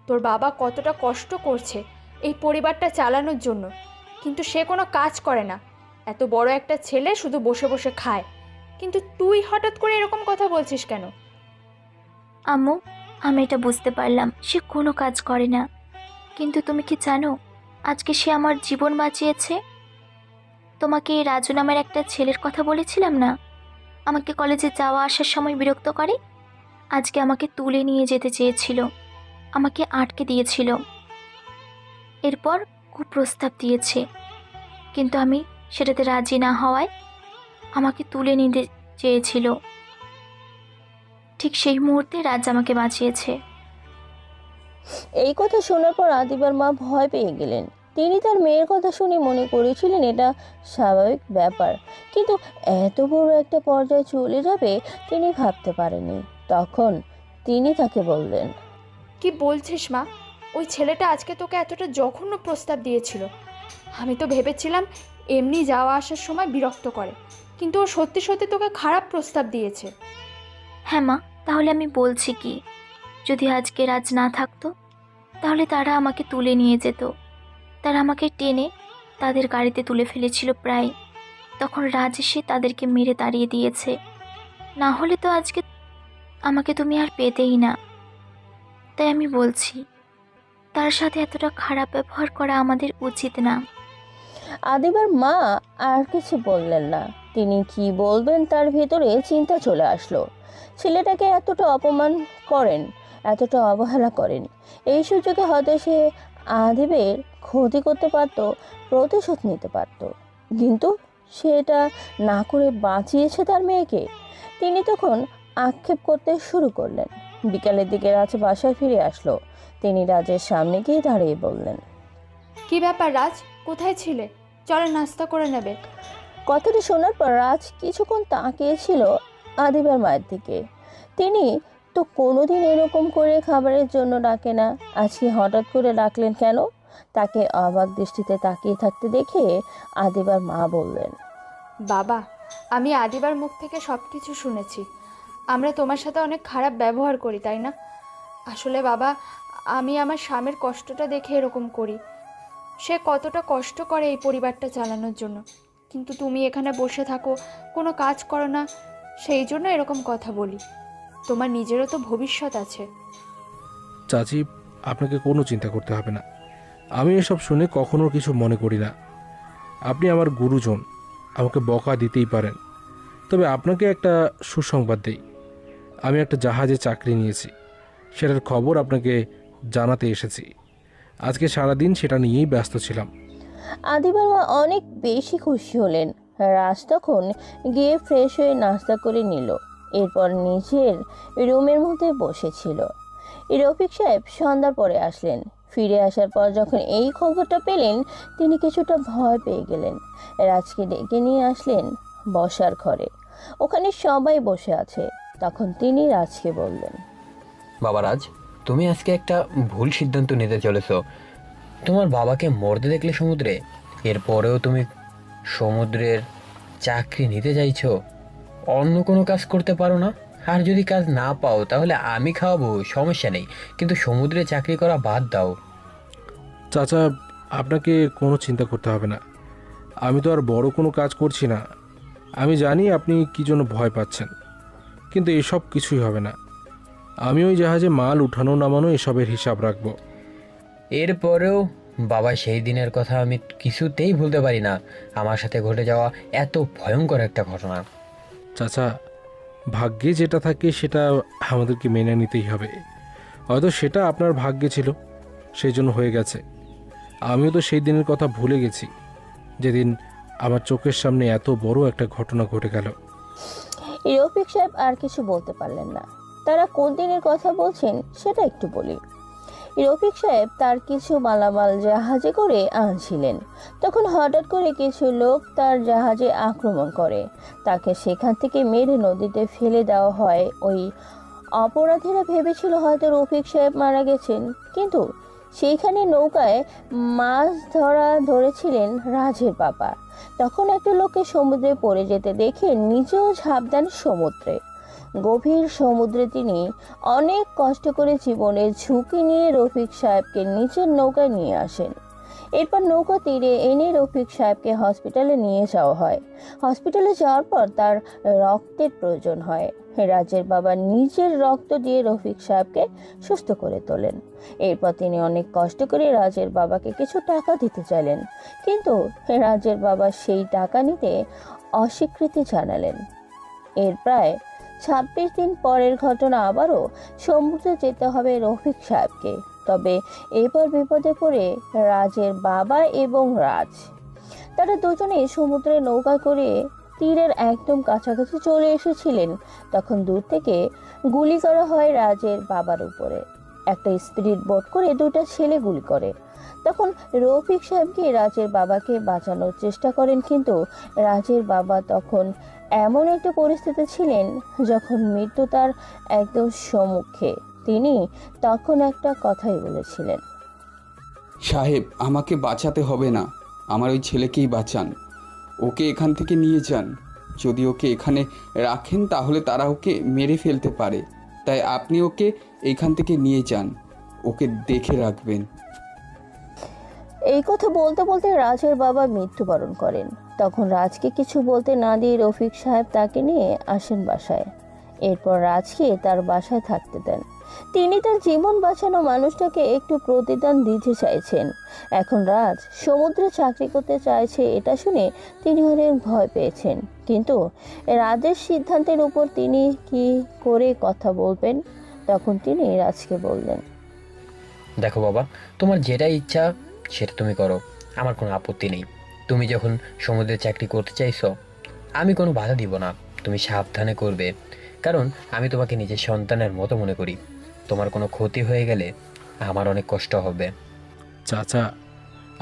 তোর বাবা কতটা কষ্ট করছে এই পরিবারটা চালানোর জন্য, কিন্তু সে কোনো কাজ করে না। এত বড় একটা ছেলে শুধু বসে বসে খায়, কিন্তু তুই হঠাৎ করে এরকম কথা বলছিস কেন? আম্মু, আমি এটা বুঝতে পারলাম সে কোনো কাজ করে না, কিন্তু তুমি কি জানো আজকে সে আমার জীবন বাঁচিয়েছে? তোমাকে এই রাজু নামের একটা ছেলের কথা বলেছিলাম না, আমাকে কলেজে যাওয়া আসার সময় বিরক্ত করে? আজকে আমাকে তুলে নিয়ে যেতে চেয়েছিল, আমাকে আটকে দিয়েছিল, এরপর কুপ্রস্তাব দিয়েছে, কিন্তু আমি সেটাতে রাজি না হওয়ায় আমাকে তুলে নিতে চেয়েছিল। ঠিক সেই মুহূর্তে রাজ আমাকে বাঁচিয়েছে। এই কথা শোনার পর আদিবার মা ভয় পেয়ে গেলেন। তিনি তার মেয়ের কথা শুনে মনে করেছিলেন এটা স্বাভাবিক ব্যাপার, কিন্তু এত বড় একটা পর্যায়ে চলে যাবে তিনি ভাবতে পারেননি। তখন তিনি তাকে বললেন, কি বলছিস মা? ওই ছেলেটা আজকে তোকে এতটা জঘন্য প্রস্তাব দিয়েছিল? আমি তো ভেবেছিলাম এমনি যাওয়া আসার সময় বিরক্ত করে, কিন্তু ও সত্যি সত্যি তোকে খারাপ প্রস্তাব দিয়েছে। হ্যাঁ মা, তাহলে আমি বলছি কি, যদি আজকে রাজ না থাকতো তাহলে তারা আমাকে তুলে নিয়ে যেত। তারা আমাকে টেনে তাদের গাড়িতে তুলে ফেলেছিল প্রায়, তখন রাজ এসে তাদেরকে মেরে তাড়িয়ে দিয়েছে। না হলে তো আজকে আমাকে তুমি আর পেতেই না। তাই আমি বলছি তার সাথে এতটা খারাপ ব্যবহার করা আমাদের উচিত না। আদিবার মা আর কিছু বললেন না। তিনি কি বলবেন তার ভেতরে চিন্তা চলে আসলো। ছেলেটাকে এতটা অপমান করেন, এতটা অবহেলা করেন, এই সুযোগে হয়তো সে আদিবের ক্ষতি করতে পারত, প্রতিশোধ নিতে পারত, কিন্তু সেটা না করে বাঁচিয়েছে তার মেয়েকে। তিনি তখন আক্ষেপ করতে শুরু করলেন। বিকালের দিকে রাজ বাসায় ফিরে আসলো। তিনি রাজের সামনে গিয়ে দাঁড়িয়ে বললেন, কি ব্যাপার রাজ, কোথায় ছিলে? চলো নাস্তা করে নেবে। কথাটা শোনার পর রাজ কিছুক্ষণ তাকিয়েছিল আদিবার মায়ের দিকে। তিনি তো কোনোদিন এরকম করে খাবারের জন্য ডাকে না, আজকে হঠাৎ করে ডাকলেন কেন? তাকে অবাক দৃষ্টিতে তাকিয়ে থাকতে দেখে আদিবার মা বললেন, বাবা, আমি আদিবার মুখ থেকে সব কিছু শুনেছি। আমরা তোমার সাথে অনেক খারাপ ব্যবহার করি, তাই না? আসলে বাবা, আমি আমার স্বামীর কষ্টটা দেখে এরকম করি। সে কতটা কষ্ট করে এই পরিবারটা চালানোর জন্য, কিন্তু তুমি এখানে বসে থাকো, কোনো কাজ করো না, সেই জন্য এরকম কথা বলি। তোমার নিজেরও তো ভবিষ্যৎ আছে। চাচি, আপনাকে কোনো চিন্তা করতে হবে না। আমি এসব শুনে কখনো কিছু মনে করি না। আপনি আমার গুরুজন, আমাকে বকা দিতেই পারেন, তবে আপনাকে একটা সুসংবাদ দেই। আমি একটা জাহাজে চাকরি নিয়েছি, সেটার খবর আপনাকে জানাতে এসেছি। আজকে সারাদিন সেটা নিয়েই ব্যস্ত ছিলাম। আদিবার মা অনেক বেশি খুশি হলেন। রাজ তখন গিয়ে ফ্রেশ হয়ে নাস্তা করে নিল, এরপর নিজের রুমের মধ্যে বসেছিল। রফিক সাহেব সন্ধ্যার পরে আসলেন। ফিরে আসার পর যখন এই খবরটা পেলেন তিনি কিছুটা ভয় পেয়ে গেলেন। রাজকে ডেকে নিয়ে আসলেন বসার ঘরে। ওখানে সবাই বসে আছে। তখন তিনি রাজকে বললেন, বাবা রাজ, তুমি আজকে একটা ভুল সিদ্ধান্ত নিতে চলেছো। তোমার বাবাকে মরতে দেখলে সমুদ্রে, এরপরেও তুমি সমুদ্রের চাকরি নিতে চাইছো? অন্য কোনো কাজ করতে পারো না? আর যদি কাজ না পাও তাহলে আমি খাওয়াবো, সমস্যা নেই, কিন্তু সমুদ্রে চাকরি করা বাদ দাও। চাচা, আপনাকে কোনো চিন্তা করতে হবে না। আমি তো আর বড় কোনো কাজ করছি না। আমি জানি আপনি কী জন্য ভয় পাচ্ছেন, কিন্তু এসব কিছুই হবে না। আমি ওই জাহাজে মাল উঠানো নামানো এসবের হিসাব রাখবো। এরপরেও বাবা, সেই দিনের কথা আমি কিছুতেই ভুলতে পারি না। আমার সাথে ঘটে যাওয়া এত ভয়ঙ্কর একটা ঘটনা। চাচা, ভাগ্যে যেটা থাকে সেটা আমাদেরকে মেনে নিতেই হবে। হয়তো সেটা আপনার ভাগ্যে ছিল, সেই জন্য হয়ে গেছে। আমিও তো সেই দিনের কথা ভুলে গেছি, যেদিন আমার চোখের সামনে এত বড় একটা ঘটনা ঘটে গেল। রফিক সাহেব আর কিছু বলতে পারলেন না। তারা কোন দিনের কথা বলছেন সেটা একটু বলি। রফিক সাহেব তার কিছু মালামাল জাহাজে করে আনছিলেন, তখন হঠাৎ করে কিছু লোক তার জাহাজে আক্রমণ করে। তাকে সেখান থেকে মেরে নদীতে ফেলে দেওয়া হয়। ওই অপরাধীরা ভেবেছিল হয়তো রফিক সাহেব মারা গেছেন, কিন্তু সেইখানে নৌকায় মাছ ধরেছিলেন রাজের বাবা। তখন একটা লোককে সমুদ্রে পড়ে যেতে দেখে নিজেও ঝাঁপ দেন সমুদ্রে। গভীর সমুদ্রে তিনি অনেক কষ্ট করে জীবনের ঝুঁকি নিয়ে রফিক সাহেবকে নিচের নৌকায় নিয়ে আসেন। এরপর নৌকা তীরে এনে রফিক সাহেবকে হসপিটালে নিয়ে যাওয়া হয়। হসপিটালে যাওয়ার পর তার রক্তের প্রয়োজন হয়। রাজের বাবা নিজের রক্ত দিয়ে রফিক সাহেবকে সুস্থ করে তোলেন। এরপর তিনি অনেক কষ্ট করে রাজের বাবাকে কিছু টাকা দিতে চাইলেন, কিন্তু রাজের বাবা সেই টাকা নিতে অস্বীকৃতি জানালেন। এর প্রায় 26 দিন পরের ঘটনা। আবারও সমুদ্রে যেতে হবে রফিক সাহেবকে। তবে এবার বিপদে পড়ে রাজের বাবা এবং রাজ। তারা দুজনেই সমুদ্রে নৌকা করে তীরের একদম কাছাকাছি চলে এসেছিলেন। তখন দূর থেকে গুলি করা হয় রাজের বাবার উপরে। একটা স্পিড বোট করে দুটো ছেলে গুলি করে। তখন রফিক সাহেবকে রাজের বাবাকে বাঁচানোর চেষ্টা করেন, কিন্তু রাজের বাবা তখন এমন একটা পরিস্থিতি ছিলেন যখন মৃত্যু তার একদম সম্মুখে। তিনি তখন একটা কথাই বলেছিলেন, সাহেব, আমাকে বাঁচাতে হবে না, আমার ওই ছেলেকেই বাঁচান। ওকে এখান থেকে নিয়ে যান। যদি ওকে এখানে রাখেন তাহলে তারা ওকে মেরে ফেলতে পারে, তাই আপনি ওকে এখান থেকে নিয়ে যান, ওকে দেখে রাখবেন। এই কথা বলতে বলতে রাজের বাবা মৃত্যুবরণ করেন। তখন রাজকে কিছু বলতে না দিয়ে রফিক সাহেব তাকে নিয়ে আসেন বাসায়। এরপর রাজকে তার বাসায় থাকতে দেন। তিনি তার জীবন বাঁচানো মানুষটাকে একটু প্রতিদান দিতে চাইছেন। এখন রাজ সমুদ্রে চাকরি করতে চাইছে, এটা শুনে তিনি অনেক ভয় পেয়েছেন। কিন্তু রাজের সিদ্ধান্তের উপর তিনি কি করে কথা বলবেন? তখন তিনি রাজকে বললেন, দেখো বাবা, তোমার যেটা ইচ্ছা সেটা তুমি করো, আমার কোনো আপত্তি নেই। তুমি যখন সমুদ্রে চাকরি করতে চাইছো, আমি কোনো বাধা দিব না। তুমি সাবধানে করবে, কারণ আমি তোমাকে নিজের সন্তানের মতো মনে করি। তোমার কোনো ক্ষতি হয়ে গেলে আমার অনেক কষ্ট হবে। চাচা,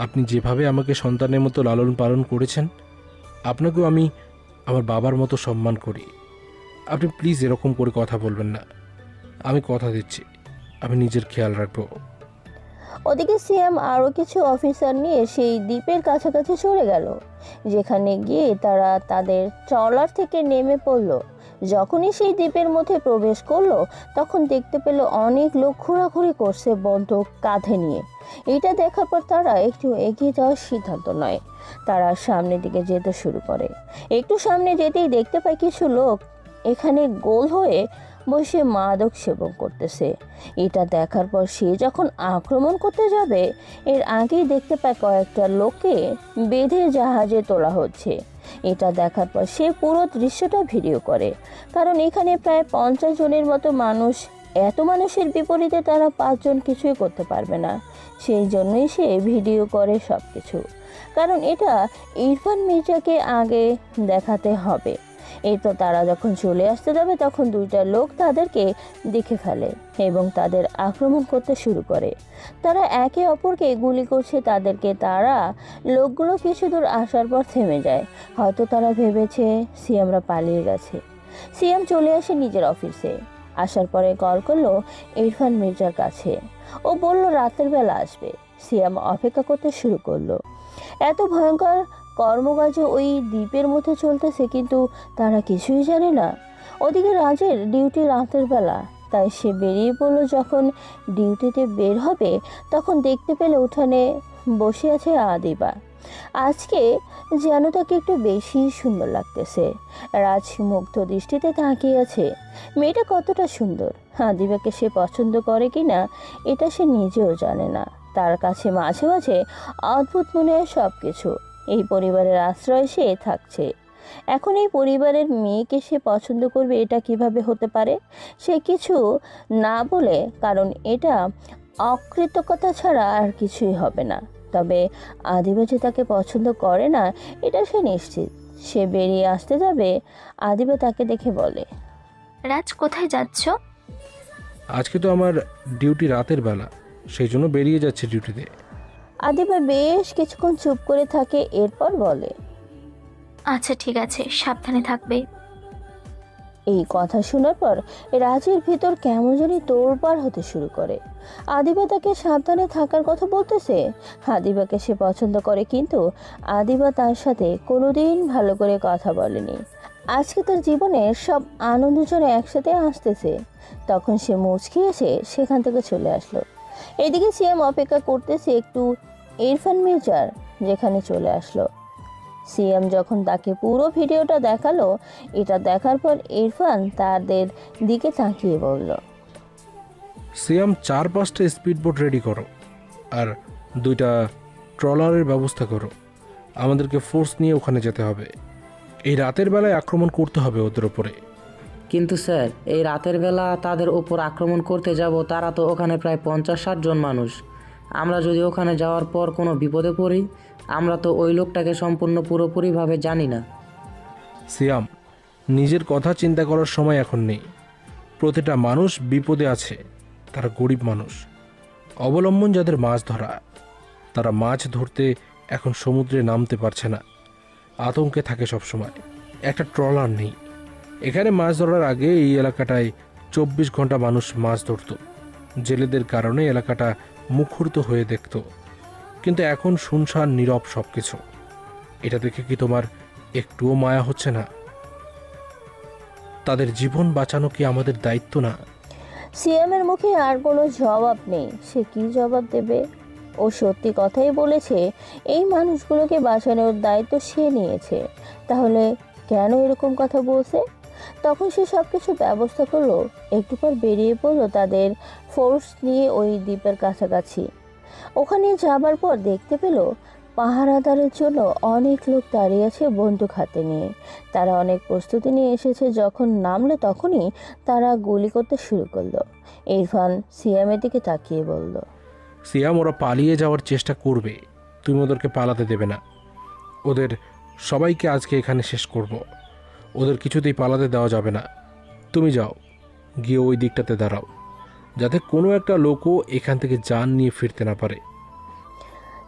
আপনি যেভাবে আমাকে সন্তানের মতো লালন পালন করেছেন, আপনাকেও আমি আমার বাবার মতো সম্মান করি। আপনি প্লিজ এরকম করে কথা বলবেন না। আমি কথা দিচ্ছি, আমি নিজের খেয়াল রাখবো। ওদিকে সিএম আরও কিছু অফিসার নিয়ে সেই দ্বীপের কাছাকাছি চলে গেল, যেখানে গিয়ে তারা তাদের ট্রলার থেকে নেমে পড়ল। যখনই সেই দ্বীপের মধ্যে প্রবেশ করলো, তখন দেখতে পেল অনেক লোক ঘোরাঘুরি করছে বন্দুক কাঁধে নিয়ে। এটা দেখার পর তারা একটু এগিয়ে যাওয়ার সিদ্ধান্ত নেয়। তারা সামনের দিকে যেতে শুরু করে। একটু সামনে যেতেই দেখতে পায় কিছু লোক এখানে গোল হয়ে বসে মাদক সেবন করতেছে। এটা দেখার পর সে যখন আক্রমণ করতে যাবে, এর আগেই দেখতে পায় কয়েকটা লোককে বেঁধে জাহাজে তোলা হচ্ছে। এটা দেখার পর সে পুরো দৃশ্যটা ভিডিও করে, কারণ এখানে প্রায় 50 জনের মতো মানুষ। এত মানুষের বিপরীতে তারা 5 জন কিছুই করতে পারবে না। সেই জন্যই সে ভিডিও করে সব কিছু, কারণ এটা ইরফান মির্জাকে আগে দেখাতে হবে। এরপর তারা যখন চলে আসতে যাবে, তখন দুইটা লোক তাদেরকে দেখে ফেলে এবং তাদের আক্রমণ করতে শুরু করে। তারা একে অপরকে গুলি করছে তাদেরকে। তারা লোকগুলো কিছু দূর আসার পর থেমে যায়। হয়তো তারা ভেবেছে সিএমরা পালিয়ে গেছে। সিএম চলে আসে নিজের অফিসে। আসার পরে কল করলো ইরফান মির্জার কাছে। ও বলল রাতের বেলা আসবে। সিএম অপেক্ষা করতে শুরু করলো। এত ভয়ঙ্কর কর্মকাণ্ড ওই দ্বীপের মধ্যে চলতেছে, কিন্তু তারা কিছুই জানে না। ওদিকে রাজের ডিউটি রাতের বেলা, তাই সে বেরিয়ে পড়লো। যখন ডিউটিতে বের হবে, তখন দেখতে পেলে উঠানে বসে আছে আদিবা। আজকে যেন তাকে একটু বেশি সুন্দর লাগতেছে। রাজ মুগ্ধ দৃষ্টিতে তাকিয়ে আছে। মেয়েটা কতটা সুন্দর। আদিবাকে সে পছন্দ করে কি না এটা সে নিজেও জানে না। তার কাছে মাঝে মাঝে অদ্ভুত মনে হয় সব কিছু। এই পরিবারের আশ্রয় সে থাকছে। এখন এই পরিবারের মেয়েকে সে পছন্দ করবে, এটা কিভাবে হতে পারে? সে কিছু না বলে, কারণ এটা অকৃতজ্ঞতা ছাড়া আর কিছুই হবে না। তবে আদিবা যে তাকে পছন্দ করে না এটা সে নিশ্চিত। সে বেরিয়ে আসতে যাবে, আদিবা তাকে দেখে বলে, রাজ কোথায় যাচ্ছ? আজকে তো আমার ডিউটি রাতের বেলা, সেই জন্য বেরিয়ে যাচ্ছে ডিউটিতে। আদিবা বেশ কিছুক্ষণ চুপ করে থাকে, এরপর বলে, আচ্ছা ঠিক আছে, সাবধানে থাকবে। এই কথা শোনার পর রাজের ভিতর কেমন জানি তোড়পাড় হতে শুরু করে। আদিবা তাকে সাবধানে থাকার কথা বলতেছে। আদিবাকে সে পছন্দ করে, কিন্তু আদিবা তার সাথে কোনোদিন ভালো করে কথা বলেনি। আজকে তার জীবনের সব আনন্দ যেন একসাথে আসতেছে। তখন সে মুচকি এসে সেখান থেকে চলে আসলো। এদিকে সিয়াম অপেক্ষা করতেছে একটু ইরফান মির্জার, যেখানে চলে আসলো। সিয়াম যখন তাকে পুরো ভিডিওটা দেখালো, এটা দেখার পর ইরফান তাদের দিকে তাকিয়ে বলল, সিয়াম 4-5টা স্পিড বোট রেডি করো, আর 2টা ট্রলারের ব্যবস্থা করো। আমাদেরকে ফোর্স নিয়ে ওখানে যেতে হবে। এই রাতের বেলায় আক্রমণ করতে হবে ওদের ওপরে। কিন্তু স্যার, এই রাতের বেলা তাদের ওপর আক্রমণ করতে যাব, তারা তো ওখানে প্রায় 50-60 জন মানুষ। আমরা যদি ওখানে যাওয়ার পর কোনো বিপদে পড়ি, আমরা তো ওই লোকটাকে সম্পূর্ণ পুরোপুরিভাবে জানি না। সিয়াম, নিজের কথা চিন্তা করার সময় এখন নেই। প্রতিটা মানুষ বিপদে আছে। তারা গরিব মানুষ, অবলম্বন যাদের মাছ ধরা, তারা মাছ ধরতে এখন সমুদ্রে নামতে পারছে না, আতঙ্কে থাকে সবসময়। একটা ট্রলার নেই। এখানে মাছ ধরার আগে এই এলাকাটায় 24 ঘন্টা মানুষ মাছ ধরত। জেলেদের কারণে এলাকাটা মুখরিত হয়ে দেখত, কিন্তু এখন শুনশান নীরব সব কিছু। এটা দেখে কি তোমার একটুও মায়া হচ্ছে না? তাদের জীবন বাঁচানো কি আমাদের দায়িত্ব না? সিয়ামের মুখে আর কোনো জবাব নেই। সে কি জবাব দেবে? ও সত্যি কথাই বলেছে, এই মানুষগুলোকে বাঁচানোর দায়িত্ব সে নিয়েছে, তাহলে কেন এরকম কথা বলছে? তখন সে সব কিছু ব্যবস্থা করলো। একটু পর বেরিয়ে পড়লো তাদের ফোর্স নিয়ে ওই দ্বীপের কাছাকাছি। ওখানে যাবার পর দেখতে পেল পাহারাদারের জন্য অনেক লোক দাঁড়িয়ে আছে বন্দুক হাতে নিয়ে। তারা অনেক প্রস্তুতি নিয়ে এসেছে। যখন নামলো তখনই তারা গুলি করতে শুরু করলো। ইরফান সিয়ামের দিকে তাকিয়ে বলল, সিয়াম, ওরা পালিয়ে যাওয়ার চেষ্টা করবে, তুমি ওদেরকে পালাতে দেবে না। ওদের সবাইকে আজকে এখানে শেষ করব। ওদের কিছুতেই পালাতে দেওয়া যাবে না। তুমি যাও, গিয়ে ওই দিকটাতে দাঁড়াও, যাতে কোনো একটা লোকও এখান থেকে জান নিয়ে ফিরতে না পারে।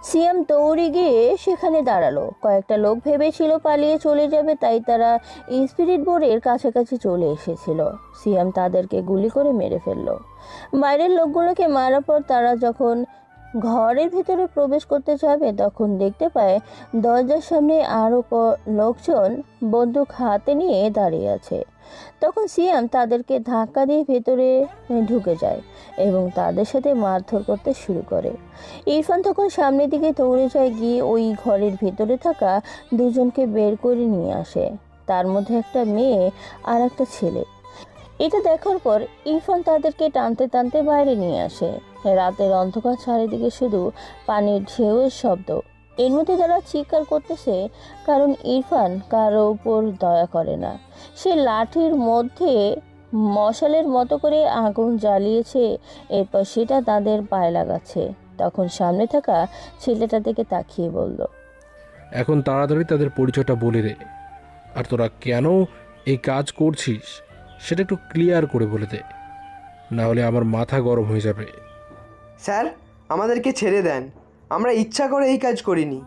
সিয়াম দৌড়ে গিয়ে সেখানে দাঁড়ালো। কয়েকটা লোক ভেবেছিল পালিয়ে চলে যাবে, তাই তারা স্পিরিট বোর্ডের কাছাকাছি চলে এসেছিল। সিয়াম তাদেরকে গুলি করে মেরে ফেললো। বাইরের লোকগুলোকে মারার পর তারা যখন ঘরের ভিতরে প্রবেশ করতে যাবে, তখন দেখতে পায় দরজার সামনে আরও লোকজন বন্দুক হাতে নিয়ে দাঁড়িয়ে আছে। তখন সিয়াম তাদেরকে ধাক্কা দিয়ে ভেতরে ঢুকে যায় এবং তাদের সাথে মারধর করতে শুরু করে। ইরফান তখন সামনের দিকে দৌড়ে যায়, গিয়ে ওই ঘরের ভেতরে থাকা দুজনকে বের করে নিয়ে আসে। তার মধ্যে একটা মেয়ে আর একটা ছেলে। এটা দেখার পর ইরফান তাদেরকে টানতে টানতে বাইরে নিয়ে আসে। রাতের অন্ধকার চারিদিকে শুধু পানির ঢেউয়ের শব্দ। এর মধ্যে তারা চিৎকার করতেছে, কারণ ইরফান কারো উপর দয়া করে না। সে লাঠির মধ্যে মশালের মতো করে আগুন জ্বালিয়েছে, এরপর সেটা তাদের পায়ে লাগাচ্ছে। তখন সামনে থাকা ছেলেটা দিকে তাকিয়ে বলল, এখন তাড়াতাড়ি তাদের পরিচয়টা বলে দে, আর তোরা কেন এই কাজ করছিস সেটা একটু ক্লিয়ার করে বলে দে, না হলে আমার মাথা গরম হয়ে যাবে। স্যার, আমাদেরকে ছেড়ে দেন। আমরা ইচ্ছা করে এই কাজ করিনি।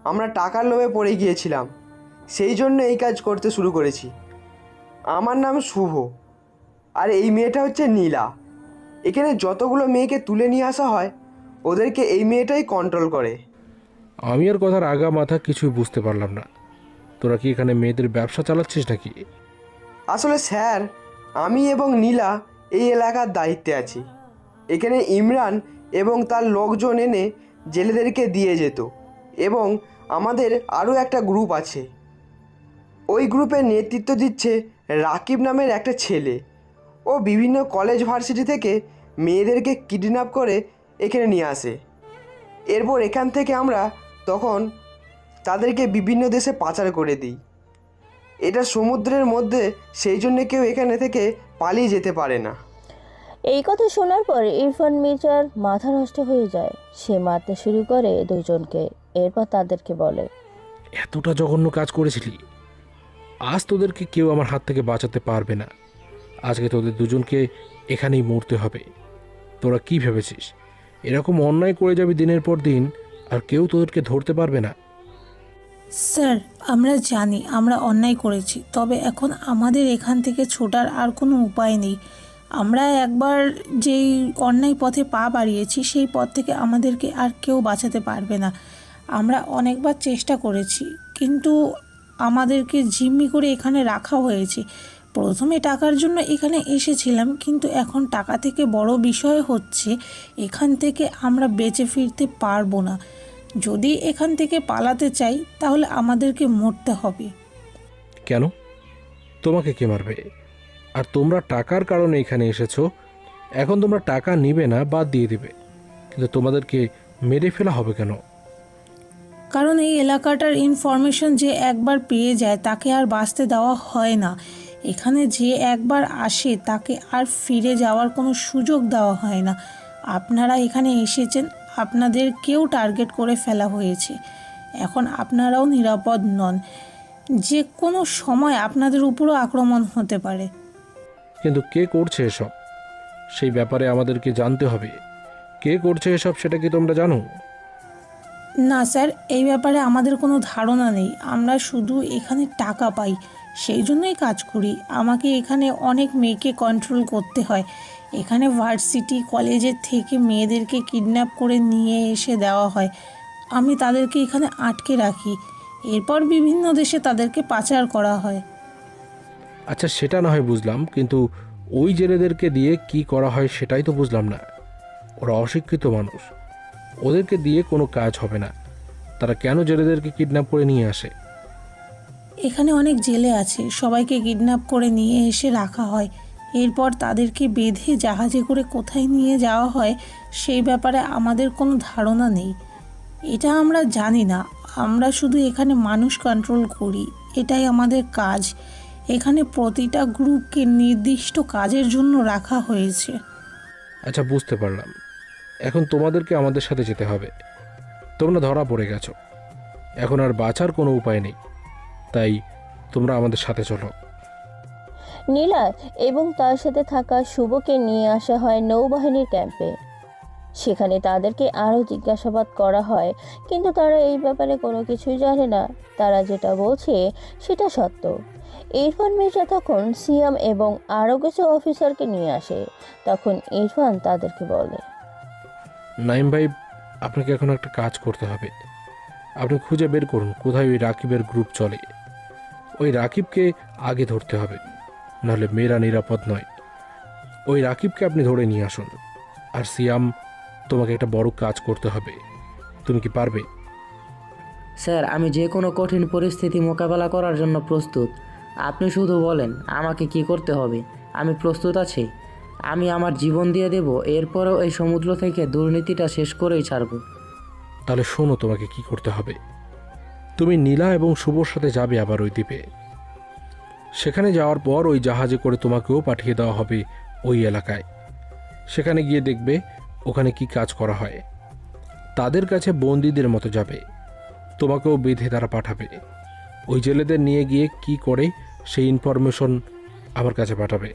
আমরা টাকার লোভে পড়ে গিয়েছিলাম, সেই জন্য এই কাজ করতে শুরু করেছি। আমার নাম শুভ, আর এই মেয়েটা হচ্ছে নীলা। এখানে যতগুলো মেয়েকে তুলে নিয়ে আসা হয়, ওদেরকে এই মেয়েটাই কন্ট্রোল করে। আমি আর কথার আগা মাথা কিছুই বুঝতে পারলাম না। তোরা কি এখানে মেয়েদের ব্যবসা চালাচ্ছিস নাকি? আসলে স্যার, আমি এবং নীলা এই এলাকার দায়িত্বে আছি। এখানে ইমরান এবং তার লোকজন এনে জেলেদেরকে দিয়ে যেত, এবং আমাদের আরও একটা গ্রুপ আছে। ওই গ্রুপের নেতৃত্ব দিচ্ছে রাকিব নামের একটা ছেলে। ও বিভিন্ন কলেজ ভার্সিটি থেকে মেয়েদেরকে কিডন্যাপ করে এখানে নিয়ে আসে। এরপর এখান থেকে আমরা তখন তাদেরকে বিভিন্ন দেশে পাচার করে দিই। এটা সমুদ্রের মধ্যে, সেই জন্য কেউ এখানে থেকে পালিয়ে যেতে পারে না। এই কথা শোনার পর ইরফান মির্জার মাথা নষ্ট হয়ে যায়। সে মারতে শুরু করে দুজনকে। এরপর তাদেরকে বলে, এতটা জঘন্য কাজ করেছিলি, আজ তোদেরকে কেউ আমার হাত থেকে বাঁচাতে পারবে না। আজকে তোদের দুজনকে এখানেই মরতে হবে। তোরা কি ভেবেছিস এরকম অন্যায় করে যাবি দিনের পর দিন আর কেউ তোদেরকে ধরতে পারবে না? স্যার, আমরা জানি আমরা অন্যায় করেছি, তবে এখন আমাদের এখান থেকে ছোটার আর কোনো উপায় নেই। আমরা একবার যেই অন্যায় পথে পা বাড়িয়েছি সেই পথ থেকে আমাদেরকে আর কেউ বাঁচাতে পারবে না। আমরা অনেকবার চেষ্টা করেছি, কিন্তু আমাদেরকে জিম্মি করে এখানে রাখা হয়েছে। প্রথমে টাকার জন্য এখানে এসেছিলাম, কিন্তু এখন টাকা থেকে বড় বিষয় হচ্ছে এখান থেকে আমরা বেঁচে ফিরতে পারবো না। যদি এখান থেকে পালাতে চাই তাহলে আমাদেরকে মরতে হবে। কেন? তোমাকে কে মারবে? আর তোমরা টাকার কারণে এখানে এসেছো। এখন তোমরা টাকা নিবে না, বাদ দিয়ে দিবে, কিন্তু তোমাদেরকে মেরে ফেলা হবে কেন? কারণ এই এলাকাটার ইনফরমেশন যে একবার পেয়ে যায় তাকে আর বাঁচতে দেওয়া হয় না। এখানে যে একবার আসে তাকে আর ফিরে যাওয়ার কোনো সুযোগ দেওয়া হয় না। আপনারা এখানে এসেছেন, আপনাদেরকেও টার্গেট করে ফেলা হয়েছে। এখন আপনারাও নিরাপদ নন, যে কোনো সময় আপনাদের উপরও আক্রমণ হতে পারে। কিন্তু কে করছে এসব সেই ব্যাপারে আমাদেরকে জানতে হবে। কে করছে এসব সেটা কি তোমরা জানো? না স্যার, এই ব্যাপারে আমাদের কোনো ধারণা নেই। আমরা শুধু এখানে টাকা পাই, সেই জন্যই কাজ করি। আমাকে এখানে অনেক মেয়েকে কন্ট্রোল করতে হয়। এখানে ভার্সিটি কলেজের থেকে মেয়েদেরকে কিডন্যাপ করে নিয়ে এসে দেওয়া হয়। আমি তাদেরকে এখানে আটকে রাখি, এরপর বিভিন্ন দেশে তাদেরকে পাচার করা হয়। আচ্ছা, সেটা না হয় বুঝলাম, কিন্তু ওই জেলেদেরকে দিয়ে কি করা হয় সেটাই তো বুঝলাম না। ওরা অশিক্ষিত মানুষ, ওদেরকে দিয়ে কোনো কাজ হবে না। তারা কেন জেলেদেরকে কিডন্যাপ করে নিয়ে আসে? এখানে অনেক জেলে আছে, সবাইকে কিডন্যাপ করে নিয়ে এসে রাখা হয়। এরপর তাদেরকে বেঁধে জাহাজে করে কোথায় নিয়ে যাওয়া হয় সেই ব্যাপারে আমাদের কোনো ধারণা নেই। এটা আমরা জানি না। আমরা শুধু এখানে মানুষ কন্ট্রোল করি, এটাই আমাদের কাজ। এখানে প্রতিটা গ্রুপকে নির্দিষ্ট কাজের জন্য রাখা হয়েছে। আচ্ছা, বুঝতে পারলাম। এখন তোমাদেরকে আমাদের সাথে যেতে হবে। তোমরা ধরা পড়ে গেছো, এখন আর বাঁচার কোনো উপায় নেই, তাই তোমরা আমাদের সাথে চলো। নীলা এবং তার সাথে থাকা শুভকে নিয়ে আসা হয় নৌবাহিনীর ক্যাম্পে। সেখানে তাদেরকে আরও জিজ্ঞাসাবাদ করা হয়, কিন্তু তারা এই ব্যাপারে কোনো কিছুই জানে না। তারা যেটা বলছে সেটা সত্য। ইরফান মির্জা তখন সিয়াম এবং আরও কিছু অফিসারকে নিয়ে আসে। তখন ইরফান তাদেরকে বলে, নাইম ভাই, আপনাকে এখন একটা কাজ করতে হবে। আপনি খুঁজে বের করুন কোথায় ওই রাকিবের গ্রুপ চলে। ওই রাকিবকে আগে ধরতে হবে, নাহলে মেয়েরা নিরাপদ নয়। ওই রাকিবকে আপনি ধরে নিয়ে আসুন। আর সিয়াম, তোমাকে একটা বড় কাজ করতে হবে। তুমি কি পারবে? স্যার, আমি যে কোনো কঠিন পরিস্থিতি মোকাবেলা করার জন্য প্রস্তুত। আপনি শুধু বলেন আমাকে কি করতে হবে, আমি প্রস্তুত আছি। আমি আমার জীবন দিয়ে দেব, এরপরেও এই সমুদ্র থেকে দুর্নীতিটা শেষ করেই ছাড়ব। তাহলে শোনো, তোমাকে কি করতে হবে। তুমি নীলা এবং শুভর সাথে যাবে আবার ওই দ্বীপে। সেখানে যাওয়ার পর ওই জাহাজে করে তোমাকেও পাঠিয়ে দেওয়া হবে ওই এলাকায়। সেখানে গিয়ে দেখবে ওখানে কি কাজ করা হয়। তাদের কাছে বন্দীদের মতো যাবে, তোমাকেও বেঁধে তারা পাঠাবে। ওই জেলেদের নিয়ে গিয়ে কি করে সেই ইনফরমেশন আমার কাছে পাঠাবে।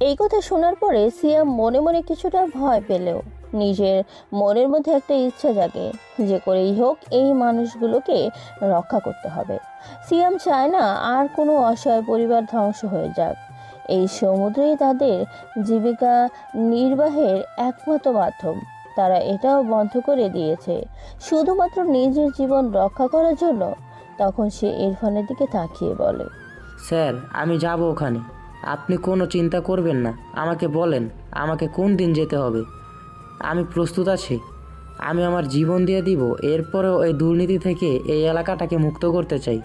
এই কথা শোনার পরে সিয়াম মনে মনে কিছুটা ভয় পেলেও নিজের মনের মধ্যে একটা ইচ্ছা জাগে যে করেই হোক এই মানুষগুলোকে রক্ষা করতে হবে। সিয়াম চায় না আর কোনো অসহায় পরিবার ধ্বংস হয়ে যাক। এই সমুদ্রেই তাদের জীবিকা নির্বাহের একমাত্র মাধ্যম। তারা এটাও বন্ধ করে দিয়েছে শুধুমাত্র নিজের জীবন রক্ষা করার জন্য। তখন সে ইরফানের দিকে তাকিয়ে বলে, স্যার, আমি যাব ওখানে। আপনি কোনো চিন্তা করবেন না। আমাকে বলেন আমাকে কোন দিন যেতে হবে, আমি প্রস্তুত আছি। আমি আমার জীবন দিয়ে দিব। এরপরেও এই দুর্নীতি থেকে এই এলাকাটাকে মুক্ত করতে চাই।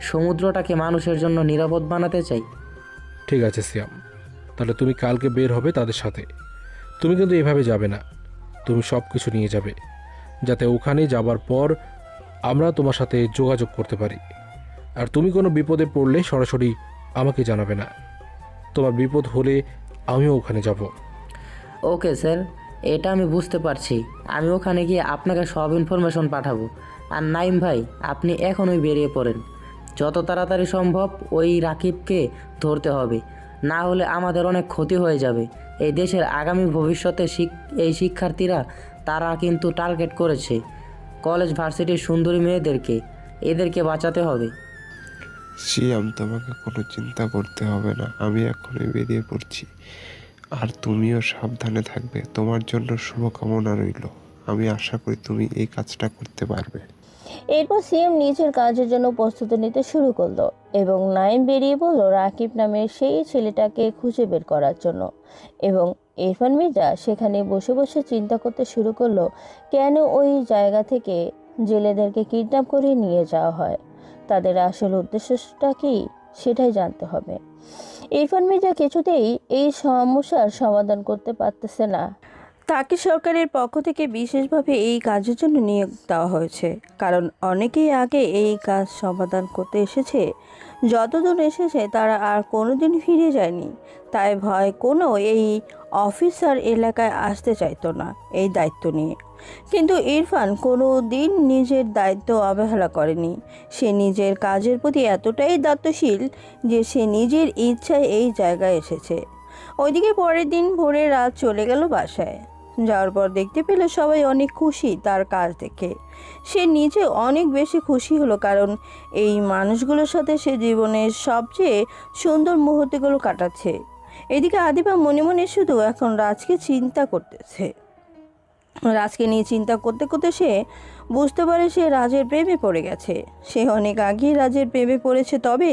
সমুদ্রটাকে মানুষের জন্য নিরাপদ বানাতে চাই। ঠিক আছে সিয়াম, তাহলে তুমি কালকে বের হবে তাদের সাথে। তুমি কিন্তু এভাবে যাবে না, তুমি সব কিছু নিয়ে যাবে, যাতে ওখানে যাবার পর আমরা তোমার সাথে যোগাযোগ করতে পারি। আর তুমি কোনো বিপদে পড়লে সরাসরি আমাকে জানাবে না। তোমার বিপদ হলে আমিও ওখানে যাব। ওকে স্যার, এটা আমি বুঝতে পারছি। আমি ওখানে গিয়ে আপনাকে সব ইনফরমেশন পাঠাবো। আর নাইম ভাই, আপনি এখনই বেরিয়ে পড়েন। যত তাড়াতাড়ি সম্ভব ওই রাকিবকে ধরতে হবে, না হলে আমাদের অনেক ক্ষতি হয়ে যাবে। এই দেশের আগামী ভবিষ্যতে এই শিক্ষার্থীরা তারা কিন্তু টার্গেট করেছে কলেজ ভার্সিটির সুন্দরী মেয়েদেরকে। এদেরকে বাঁচাতে হবে। শিয়াম, তোমাকে কোনো চিন্তা করতে হবে না, আমি এখনই বেরিয়ে পড়ছি। আর তুমিও সাবধানে থাকবে। তোমার জন্য শুভকামনা রইল। আমি আশা করি তুমি এই কাজটা করতে পারবে। এরপর সিএম নিজের কাজের জন্য প্রস্তুতি নিতে শুরু করলো এবং নাইম বেরিয়ে বলল রাকিব নামের সেই ছেলেটাকে খুঁজে বের করার জন্য। এবং ইরফান মির্জা সেখানে বসে বসে চিন্তা করতে শুরু করলো কেন ওই জায়গা থেকে জেলেদেরকে কিডন্যাপ করে নিয়ে যাওয়া হয়। তাদের আসল উদ্দেশ্যটা কি সেটাই জানতে হবে। ইরফান মির্জা কিছুতেই এই সমস্যার সমাধান করতে পারতেছে না। তাকে সরকারের পক্ষ থেকে বিশেষভাবে এই কাজের জন্য নিয়োগ দেওয়া হয়েছে, কারণ অনেকেই আগে এই কাজ সমাধান করতে এসেছে। যতজন এসেছে তারা আর কোনোদিন ফিরে যায়নি, তাই ভয় কোনো এই অফিসার এলাকায় আসতে চাইতো না এই দায়িত্ব নিয়ে। কিন্তু ইরফান কোনো দিন নিজের দায়িত্ব অবহেলা করেনি। সে নিজের কাজের প্রতি এতটাই দায়িত্বশীল যে সে নিজের ইচ্ছায় এই জায়গায় এসেছে। ওইদিকে পরের দিন ভোরে রাত চলে গেল বাসায়। যাওয়ার পর দেখতে পেল সবাই অনেক খুশি তার কাজ দেখে। সে নিজে অনেক বেশি খুশি হলো, কারণ এই মানুষগুলোর সাথে সে জীবনের সবচেয়ে সুন্দর মুহূর্তগুলো কাটাচ্ছে। এদিকে আদিবা মনে মনে শুধু এখন রাজকে চিন্তা করতেছে। রাজকে নিয়ে চিন্তা করতে করতে সে বুঝতে পারে সে রাজের প্রেমে পড়ে গেছে। সে অনেক আগেই রাজের প্রেমে পড়েছে, তবে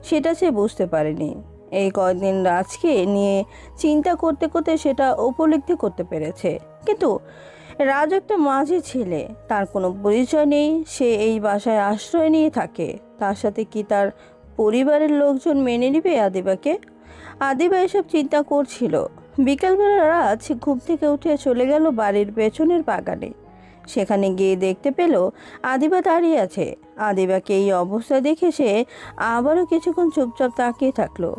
সেটা সে বুঝতে পারেনি। এই কয়েকদিন রাজকে নিয়ে চিন্তা করতে করতে সেটা উপলব্ধি করতে পেরেছে। কিন্তু রাজ একটা মাঝি ছেলে, তার কোনো পরিচয় নেই। সে এই বাসায় আশ্রয় নিয়ে থাকে। তার সাথে কি তার পরিবারের লোকজন মেনে নেবে আদিবাকে? আদিবা এসব চিন্তা করছিল। বিকালবেলা রাজ ঘুম থেকে উঠে চলে গেল বাড়ির পেছনের বাগানে। সেখানে গিয়ে দেখতে পেল আদিবা দাঁড়িয়ে আছে। আদিবাকে এই অবস্থা দেখে সে আবারও কিছুক্ষণ চুপচাপ তাকিয়ে থাকলো।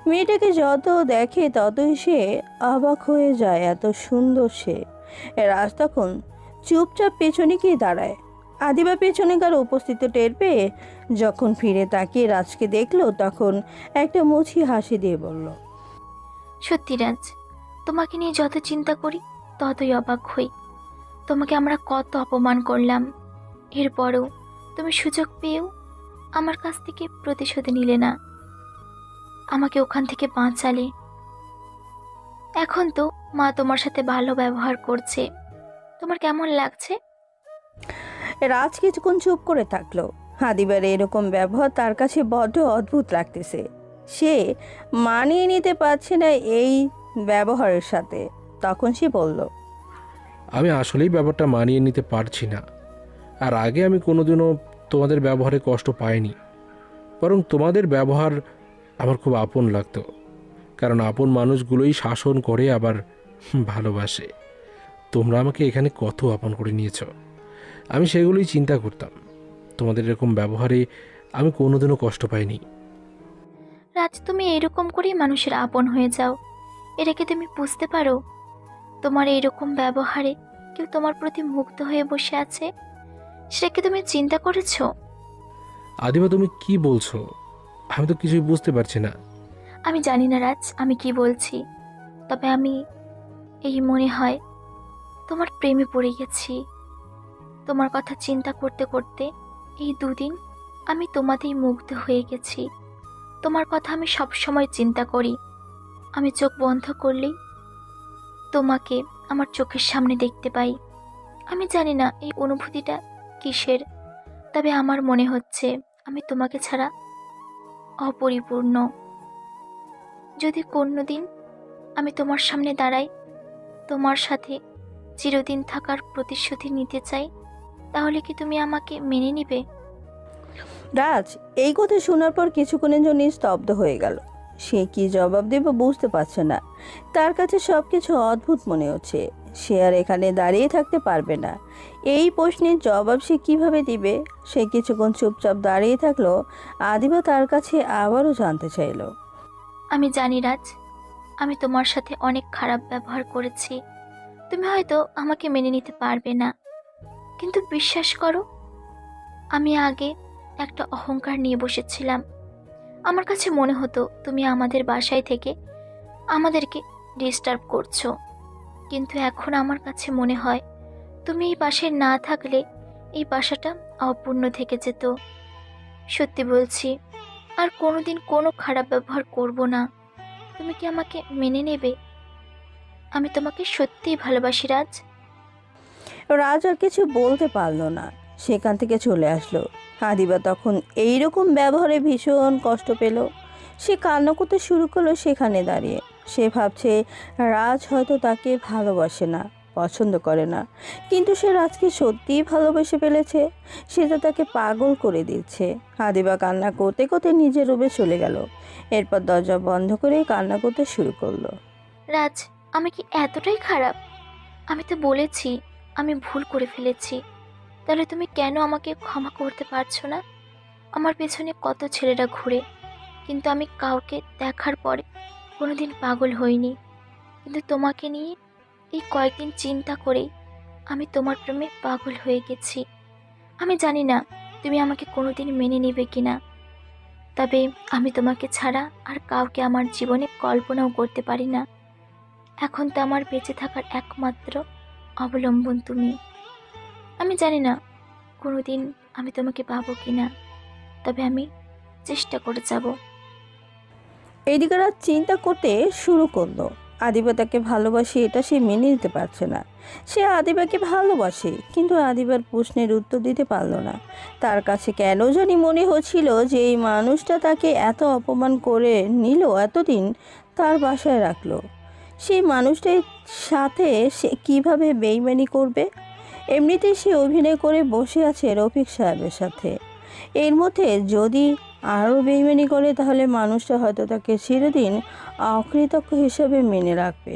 মেয়েটাকে যত দেখে ততই সে অবাক হয়ে যায়, এত সুন্দর সে। রাজ তখন চুপচাপ পেছনে গিয়ে দাঁড়ায়। আদিবা পেছনে কারো উপস্থিত টের পেয়ে যখন ফিরে তাকিয়ে রাজকে দেখলো, তখন একটা মুচকি হাসি দিয়ে বলল, সত্যি রাজ, তোমাকে নিয়ে যত চিন্তা করি ততই অবাক হই। তোমাকে আমরা কত অপমান করলাম, এরপরও তুমি সুযোগ পেয়েও আমার কাছ থেকে প্রতিশোধ নিলে না, আমাকে ওখান থেকে বাঁচালে। এখন তো মা তোমার সাথে ভালো ব্যবহার করছে, তোমার কেমন লাগছে? রাজ কিছুক্ষণ চুপ করে থাকলো। আদিবার এরকম ব্যবহার তার কাছে বড্ড অদ্ভুত লাগতেছে। সে মানিয়ে নিতে পারছে না এই ব্যবহারের সাথে। তখন সে বলল, আমি আসলেই ব্যাপারটা মানিয়ে নিতে পারছি না। আর আগে আমি কোনোদিনও তোমাদের ব্যবহারে কষ্ট পাইনি, বরং তোমাদের ব্যবহার আমার খুব আপন লাগতো। কারণ আপন মানুষগুলোই শাসন করে আবার ভালোবাসে। তোমরা আমাকে এখানে কত আপন করে নিয়েছ, আমি সেগুলোই চিন্তা করতাম। তোমাদের এরকম ব্যবহারে আমি কোনোদিনও কষ্ট পাইনি। রাজ, তুমি এরকম করেই মানুষের আপন হয়ে যাও, এটা কি তুমি বুঝতে পারো? তোমার এইরকম ব্যবহারে কেউ তোমার প্রতি মুগ্ধ হয়ে বসে আছে, সেটা কি তুমি চিন্তা করেছো? আদিবা, তুমি কি বলছো? আমি তো কিছুই বুঝতে পারছি না। আমি জানি না রাজ আমি কি বলছি, তবে আমি এই মনে হয় তোমার প্রেমে পড়ে গেছি। তোমার কথা চিন্তা করতে করতে এই দুদিন আমি তোমাতেই মুগ্ধ হয়ে গেছি। তোমার কথা আমি সব সময় চিন্তা করি। আমি চোখ বন্ধ করলেই তোমাকে আমার চোখের সামনে দেখতে পাই। আমি জানি না এই অনুভূতিটা কিসের, তবে আমার মনে হচ্ছে আমি তোমাকে ছাড়া অপরিপূর্ণ। যদি কোনোদিন আমি তোমার সামনে দাঁড়াই, তোমার সাথে চিরদিন থাকার প্রতিশ্রুতি নিতে চাই, তাহলে কি তুমি আমাকে মেনে নিবে? রাজ এই কথা শোনার পর কিছুক্ষণের জন্য স্তব্ধ হয়ে গেল। সে কি জবাব দেবে বুঝতে পারছে না। তার কাছে সব কিছু অদ্ভুত মনে হচ্ছে। সে আর এখানে দাঁড়িয়ে থাকতে পারবে না। এই প্রশ্নের জবাব সে কিভাবে দিবে? সে কিছুক্ষণ চুপচাপ দাঁড়িয়ে থাকলো। আদিবা তার কাছে আবারও জানতে চাইল, আমি জানি রাজ, আমি তোমার সাথে অনেক খারাপ ব্যবহার করেছি। তুমি হয়তো আমাকে মেনে নিতে পারবে না, কিন্তু বিশ্বাস করো, আমি আগে একটা অহংকার নিয়ে বসেছিলাম। আমার কাছে মনে হতো তুমি আমাদের বাসায় থেকে আমাদেরকে ডিস্টার্ব করছো, কিন্তু এখন আমার কাছে মনে হয় তুমি এই বাসায় না থাকলে এই বাসাটা অপূর্ণ থেকে যেত। সত্যি বলছি, আর কোনোদিন কোনো খারাপ ব্যবহার করব না। তুমি কি আমাকে মেনে নেবে? আমি তোমাকে সত্যিই ভালোবাসি রাজ। রাজ আর কিছু বলতে পারলো না, সেখান থেকে চলে আসলো। আদিবা তখন এইরকম ব্যবহারে ভীষণ কষ্ট পেল। সে কান্না করতে শুরু করলো সেখানে দাঁড়িয়ে। সে ভাবছে রাজ হয়তো তাকে ভালোবাসে না, পছন্দ করে না, কিন্তু সে রাজকে সত্যিই ভালোবেসে ফেলেছে। সেটা তাকে পাগল করে দিচ্ছে। আদিবা কান্না করতে করতে নিজের রুমে চলে গেল। এরপর দরজা বন্ধ করে কান্না করতে শুরু করলো। রাজ, আমি কি এতটাই খারাপ? আমি তো বলেছি আমি ভুল করে ফেলেছি, তাহলে তুমি কেন আমাকে ক্ষমা করতে পারছো না? আমার পেছনে কত ছেলেরা ঘুরে, কিন্তু আমি কাউকে দেখার পরে কোনোদিন পাগল হইনি, কিন্তু তোমাকে নিয়ে এই কয়েকদিন চিন্তা করেই আমি তোমার প্রেমে পাগল হয়ে গেছি। আমি জানি না তুমি আমাকে কোনোদিন মেনে নেবে কিনা, তবে আমি তোমাকে ছাড়া আর কাউকে আমার জীবনে কল্পনাও করতে পারি না। এখন তো আমার বেঁচে থাকার একমাত্র অবলম্বন তুমি। আমি জানি না কোনোদিন আমি তোমাকে পাবো কিনা, তবে আমি চেষ্টা করে যাব। এইদিকে রাত চিন্তা করতে শুরু করলো। আদিবা তাকে ভালোবাসে এটা সে মেনে নিতে পারছে না। সে আদিবাকে ভালোবাসে, কিন্তু আদিবার প্রশ্নের উত্তর দিতে পারলো না। তার কাছে কেন জানি মনে হচ্ছিল যে এই মানুষটা তাকে এত অপমান করে নিল, এতদিন তার বাসায় রাখলো, সেই মানুষটার সাথে সে কিভাবে বেইমানি করবে। এমনিতেই সে অভিনয় করে বসে আছে রফিক সাহেবের সাথে, এর মধ্যে যদি আরও বেইমানি করে তাহলে মানুষটা হয়তো তাকে চিরদিন অকৃতজ্ঞ হিসেবে মেনে রাখবে।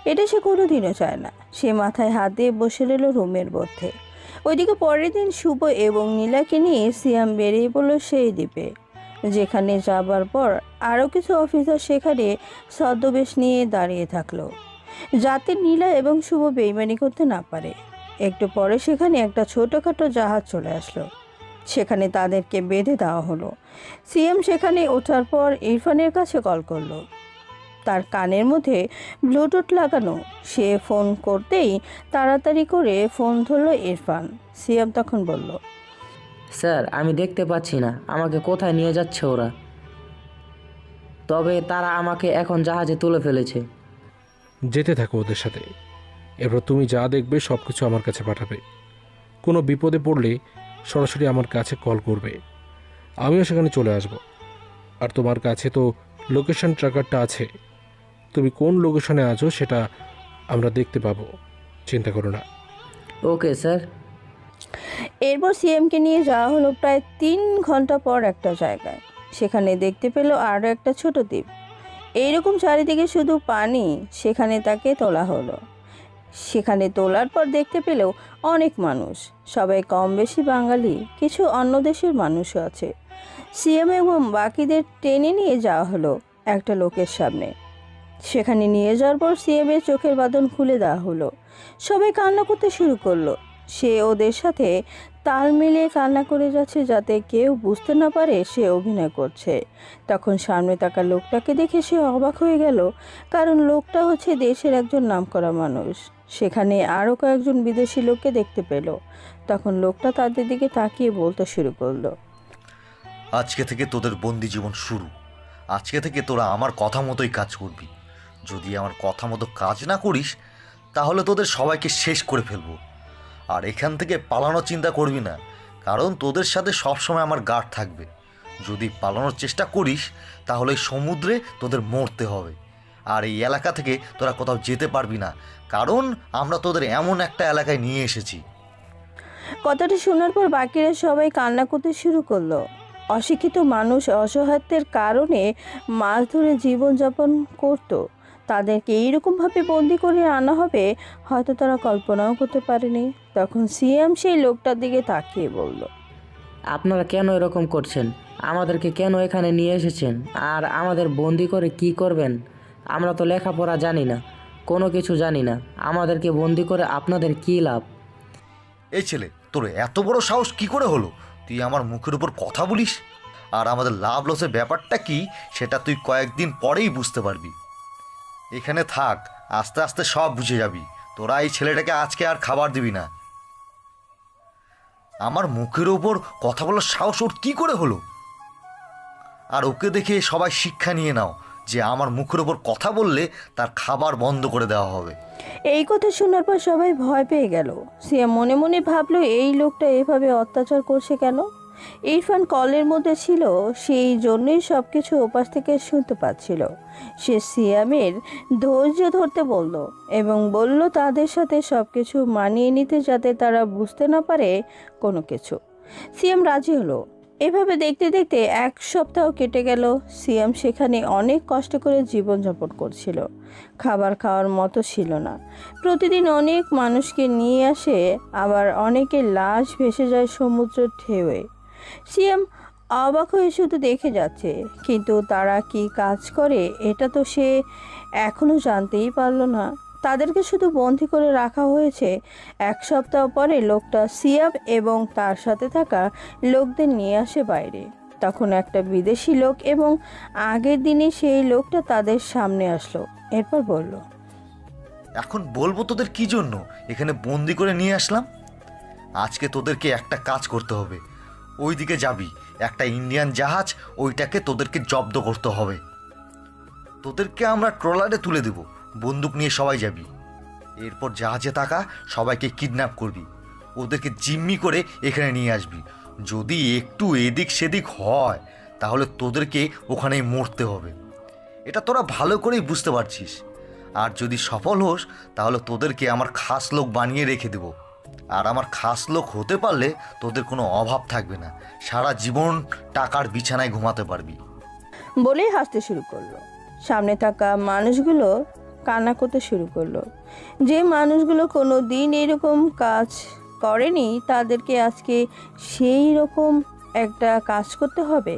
এটা সে কোনোদিনও চায় না। সে মাথায় হাত দিয়ে বসে রইল রুমের মধ্যে। ওইদিকে পরের দিন শুভ এবং নীলাকে নিয়ে সিয়াম বেরিয়ে পড়লো সেই দ্বীপে, যেখানে যাবার পর আরও কিছু অফিসার সেখানে ছদ্মবেশ নিয়ে দাঁড়িয়ে থাকলো, যাতে নীলা এবং শুভ বেইমানি করতে না পারে। একটু পরে সেখানে একটা ছোটোখাটো জাহাজ চলে আসলো, সেখানে তাদেরকে বেঁধে দেওয়া হলো। সিএম সেখানে ওঠার পর ইরফানের কাছে কল করলো। তার কানের মধ্যে ব্লুটুথ লাগানো। সে ফোন করতেই তাড়াতাড়ি করে ফোন ধরলো ইরফান। সিএম তখন বলল, স্যার, আমি দেখতে পাচ্ছি না আমাকে কোথায় নিয়ে যাচ্ছে ওরা, তবে তারা আমাকে এখন জাহাজে তুলে ফেলেছে। যেতে থাকো ওদের সাথে। এরপর তুমি যা দেখবে সব কিছু আমার কাছে পাঠাবে। কোনো বিপদে পড়লে সরাসরি আমার কাছে কল করবে, আমিও সেখানে চলে আসব। আর তোমার কাছে তো লোকেশন ট্র্যাকারটা আছে, তুমি কোন লোকেশনে আছো সেটা আমরা দেখতে পাবো, চিন্তা করো না। Okay sir. এরপর সিএমকে নিয়ে যাওয়া হলো প্রায় 3 ঘন্টা পর একটা জায়গায়। সেখানে দেখতে পেল আরও একটা ছোট দ্বীপ। এইরকম চারিদিকে শুধু পানি। সেখানে তাকে তোলা হলো। সেখানে তোলার পর দেখতে পেলেও অনেক মানুষ, সবাই কম বেশি বাঙালি, কিছু অন্য দেশের মানুষও আছে। সিএম এবং বাকিদের টেনে নিয়ে যাওয়া হলো একটা লোকের সামনে। সেখানে নিয়ে যাওয়ার পর সিএমের চোখের বাঁধন খুলে দেওয়া হলো। সবাই কান্না করতে শুরু করলো। সে ওদের সাথে তাল মিলিয়ে কান্না করে যাচ্ছে, যাতে কেউ বুঝতে না পারে সে অভিনয় করছে। তখন সামনে থাকা লোকটাকে দেখে সে অবাক হয়ে গেল, কারণ লোকটা হচ্ছে দেশের একজন নামকরা মানুষ। সেখানে আরও কয়েকজন বিদেশি লোককে দেখতে পেল। তখন লোকটা তাদের দিকে তাকিয়ে বলতে শুরু করলো, আজকে থেকে তোদের বন্দি জীবন শুরু। আজকে থেকে তোরা আমার কথা মতোই কাজ করবি। যদি আমার কথা মতো কাজ না করিস তাহলে তোদের সবাইকে শেষ করে ফেলবো। আর এখান থেকে পালানোর চিন্তা করবি না, কারণ তোদের সাথে সবসময় আমার গার্ড থাকবে। যদি পালানোর চেষ্টা করিস তাহলে সমুদ্রে তোদের মরতে হবে। আর এই এলাকা থেকে তোরা কোথাও যেতে পারবি না, কারণ আমরা তোদের এমন একটা এলাকায় নিয়ে এসেছি। কথাটা শোনার পর বাকিরা সবাই কান্না করতে শুরু করলো। অশিক্ষিত মানুষ অসহায়ত্বের কারণে মাছ ধরে জীবনযাপন করত, তাদেরকে এইরকমভাবে বন্দি করে আনা হবে হয়তো তারা কল্পনাও করতে পারেনি। তখন সিএম সেই লোকটার দিকে তাকিয়ে বলল, আপনারা কেন এরকম করছেন? আমাদেরকে কেন এখানে নিয়ে এসেছেন? আর আমাদের বন্দি করে কি করবেন? আমরা তো লেখাপড়া জানি না, কোনো কিছু জানি না, আমাদেরকে বন্দি করে আপনাদের কী লাভ? এই ছেলে, তোর এত বড় সাহস কি করে হলো? তুই আমার মুখের উপর কথা বলিস? আর আমাদের লাভ লসের ব্যাপারটা কি সেটা তুই কয়েকদিন পরেই বুঝতে পারবি। এখানে থাক, আস্তে আস্তে সব বুঝে যাবি। তোরা এই ছেলেটাকে আজকে আর খাবার দিবি না। আমার মুখের ওপর কথা বলার সাহস ওর কী করে হলো? আর ওকে দেখে সবাই শিক্ষা নিয়ে নাও যে আমার মুখের ওপর কথা বললে তার খাবার বন্ধ করে দেওয়া হবে। এই কথা শোনার পর সবাই ভয় পেয়ে গেল। সিয়াম মনে মনে ভাবলো, এই লোকটা এভাবে অত্যাচার করছে কেন? ইরফান কলের মধ্যে ছিল, সেই জন্যই সব কিছু ওপাশ থেকে শুনতে পাচ্ছিল। সে সিয়ামের ধৈর্য ধরতে বলল এবং বলল তাদের সাথে সব কিছু মানিয়ে নিতে, যাতে তারা বুঝতে না পারে কোনো কিছু। সিয়াম রাজি হলো। এভাবে দেখতে দেখতে 1 সপ্তাহ কেটে গেল। সিয়াম সেখানে অনেক কষ্ট করে জীবনযাপন করছিল। খাবার খাওয়ার মতো ছিল না। প্রতিদিন অনেক মানুষকে নিয়ে আসে, আবার অনেকের লাশ ভেসে যায় সমুদ্রের ঢেউয়ে। সিয়াম অবাক হয়ে শুধু দেখে যাচ্ছে, কিন্তু তারা কি কাজ করে এটা তো সে এখনো জানতেই পারলো না। তাদেরকে শুধু বন্দি করে রাখা হয়েছে। 1 সপ্তাহ পরে লোকটা সিয়াম এবং তার সাথে থাকা লোকদের নিয়ে আসে বাইরে। তখন একটা বিদেশি লোক এবং আগের দিনে সেই লোকটা তাদের সামনে আসলো। এরপর বলল, এখন বলবো তোদের কি জন্য এখানে বন্দি করে নিয়ে আসলাম। আজকে তোদেরকে একটা কাজ করতে হবে। ওই দিকে যাবি, একটা ইন্ডিয়ান জাহাজ, ওইটাকে তোদেরকে জব্দ করতে হবে। তোদেরকে আমরা ট্রলারে তুলে দেব, বন্দুক নিয়ে সবাই যাবি। এরপর জাহাজে থাকা সবাইকে কিডন্যাপ করবি, ওদেরকে জিম্মি করে এখানে নিয়ে আসবি। যদি একটু এদিক সেদিক হয় তাহলে তোদেরকে ওখানেই মরতে হবে। এটা তোরা ভালো করেই বুঝতে পারছিস। আর যদি সফল হোস তাহলে তোদেরকে আমার খাস লোক বানিয়ে রেখে দেব। আর আমার খাস লোক হতে পারলে তোদের কোনো অভাব থাকবে না, সারা জীবন টাকার বিছানায় ঘুমাতে পারবি। বলেই হাসতে শুরু করলো। সামনে থাকা মানুষগুলো কান্না করতে শুরু করলো। যে মানুষগুলো কোনো দিন এরকম কাজ করেনি, তাদেরকে আজকে সেই রকম একটা কাজ করতে হবে।